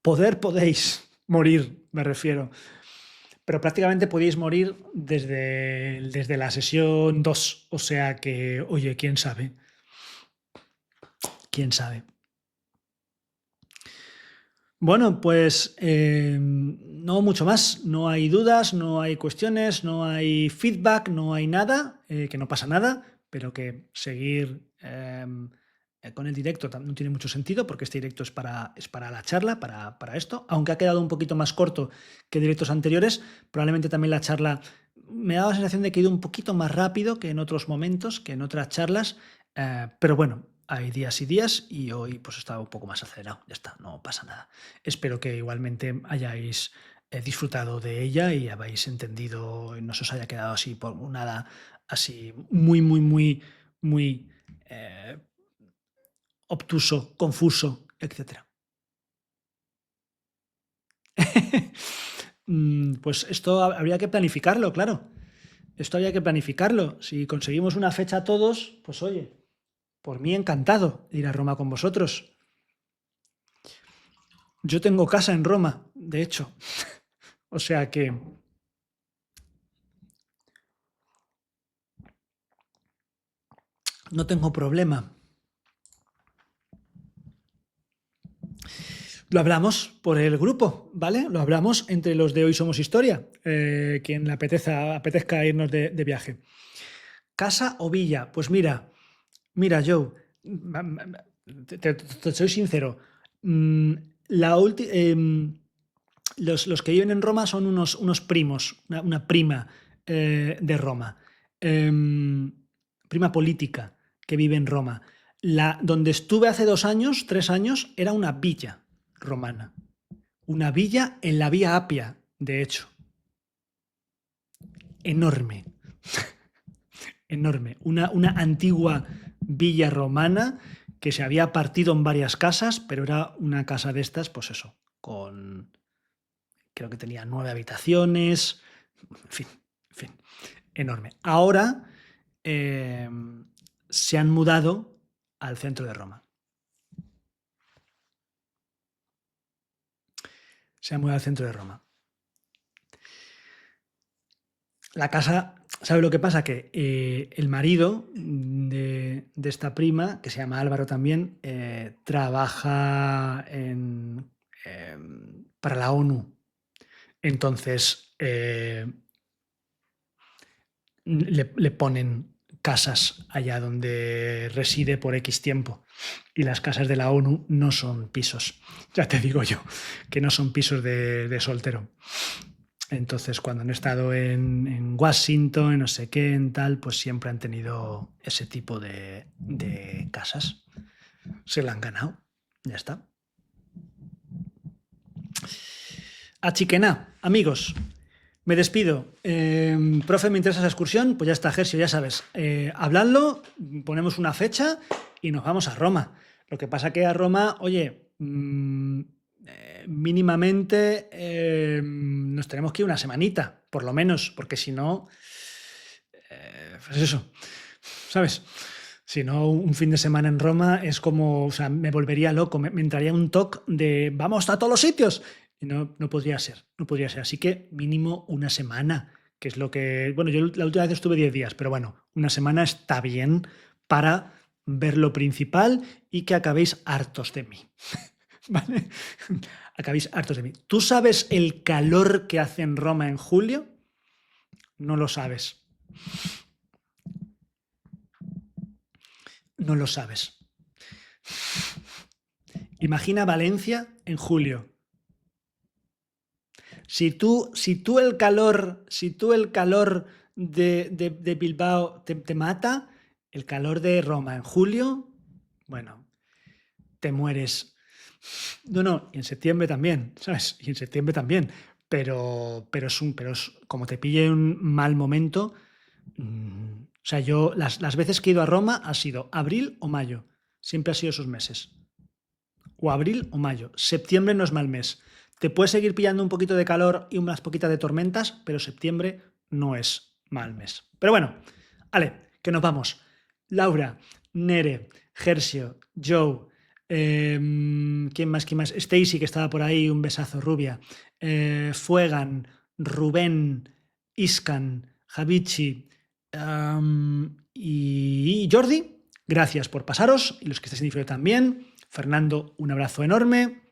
Podéis morir, me refiero. Pero prácticamente podéis morir desde la sesión 2. O sea que, oye, quién sabe. Quién sabe. Bueno, pues no mucho más. No hay dudas, no hay cuestiones, no hay feedback, no hay nada, que no pasa nada, pero que seguir con el directo no tiene mucho sentido, porque este directo es para la charla, para esto. Aunque ha quedado un poquito más corto que directos anteriores, probablemente también la charla me ha dado la sensación de que ha ido un poquito más rápido que en otros momentos, que en otras charlas, pero bueno, hay días y días, y hoy pues estaba un poco más acelerado. Ya está, no pasa nada. Espero que igualmente hayáis disfrutado de ella y habéis entendido, no se os haya quedado así por nada, así muy obtuso, confuso, etc. Pues esto habría que planificarlo, claro. Esto habría que planificarlo. Si conseguimos una fecha todos, pues oye, por mí encantado de ir a Roma con vosotros. Yo tengo casa en Roma, de hecho. O sea que no tengo problema. Lo hablamos por el grupo, ¿vale? Lo hablamos entre los de Hoy Somos Historia, quien le apetezca irnos de viaje. ¿Casa o villa? Pues mira, Joe, te soy sincero. mm, la ulti- los que viven en Roma son unos primos, una prima de Roma, prima política que vive en Roma. Donde estuve hace 2 años, 3 años, era una villa romana. Una villa en la Vía Apia, de hecho. Enorme, enorme. Una antigua villa romana que se había partido en varias casas, pero era una casa de estas, pues eso, creo que tenía 9 habitaciones, en fin, enorme. Ahora eh, se han mudado al centro de Roma. Se han mudado al centro de Roma. La casa, ¿sabe lo que pasa? Que el marido de esta prima, que se llama Álvaro también, trabaja para la ONU. Entonces, le ponen casas allá donde reside por X tiempo. Y las casas de la ONU no son pisos. Ya te digo yo, que no son pisos de soltero. Entonces, cuando han estado en Washington, en no sé qué, en tal, pues siempre han tenido ese tipo de casas. Se la han ganado. Ya está. Achiquená, amigos. Me despido. Profe, me interesa esa excursión. Pues ya está, Gersio, ya sabes. Habladlo, ponemos una fecha y nos vamos a Roma. Lo que pasa que a Roma, oye, mínimamente nos tenemos que ir una semanita, por lo menos, porque si no, pues eso, ¿sabes? Si no, un fin de semana en Roma es como, o sea, me volvería loco, me entraría un toque de vamos a todos los sitios. Y no podría ser, no podría ser. Así que mínimo una semana, que es lo que, bueno, yo la última vez estuve 10 días, pero bueno, una semana está bien para ver lo principal y que acabéis hartos de mí. ¿Vale? Acabéis hartos de mí. ¿Tú sabes el calor que hace en Roma en julio? No lo sabes. No lo sabes. Imagina Valencia en julio. Si tú el calor de Bilbao te mata, el calor de Roma en julio, bueno, te mueres. No, y en septiembre también, ¿sabes? Y en septiembre también. Pero es como te pille un mal momento. O sea, yo las veces que he ido a Roma ha sido abril o mayo. Siempre ha sido esos meses. O abril o mayo. Septiembre no es mal mes. Te puedes seguir pillando un poquito de calor y unas poquitas de tormentas, pero septiembre no es mal mes. Pero bueno, vale, que nos vamos. Laura, Nere, Gersio, Joe, ¿quién más? Stacy, que estaba por ahí, un besazo, rubia. Fuegan, Rubén, Iscan, Javichi y Jordi, gracias por pasaros, y los que estéis en diferido también. Fernando, un abrazo enorme.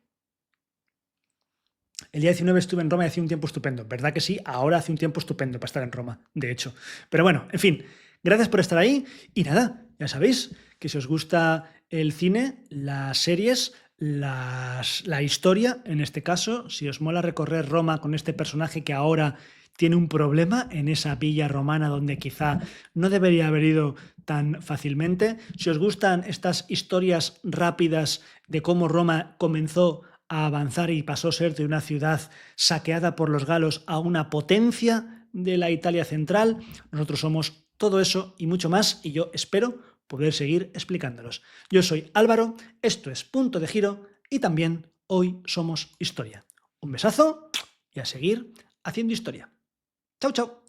El día 19 estuve en Roma y hacía un tiempo estupendo. ¿Verdad que sí? Ahora hace un tiempo estupendo para estar en Roma, de hecho. Pero bueno, en fin, gracias por estar ahí. Y nada, ya sabéis que si os gusta el cine, las series, la historia, en este caso, si os mola recorrer Roma con este personaje que ahora tiene un problema en esa villa romana donde quizá no debería haber ido tan fácilmente, si os gustan estas historias rápidas de cómo Roma comenzó a avanzar y pasó a ser de una ciudad saqueada por los galos a una potencia de la Italia central, nosotros somos todo eso y mucho más, y yo espero poder seguir explicándolos. Yo soy Álvaro, esto es Punto de Giro y también hoy somos historia. Un besazo y a seguir haciendo historia. Chau, chau.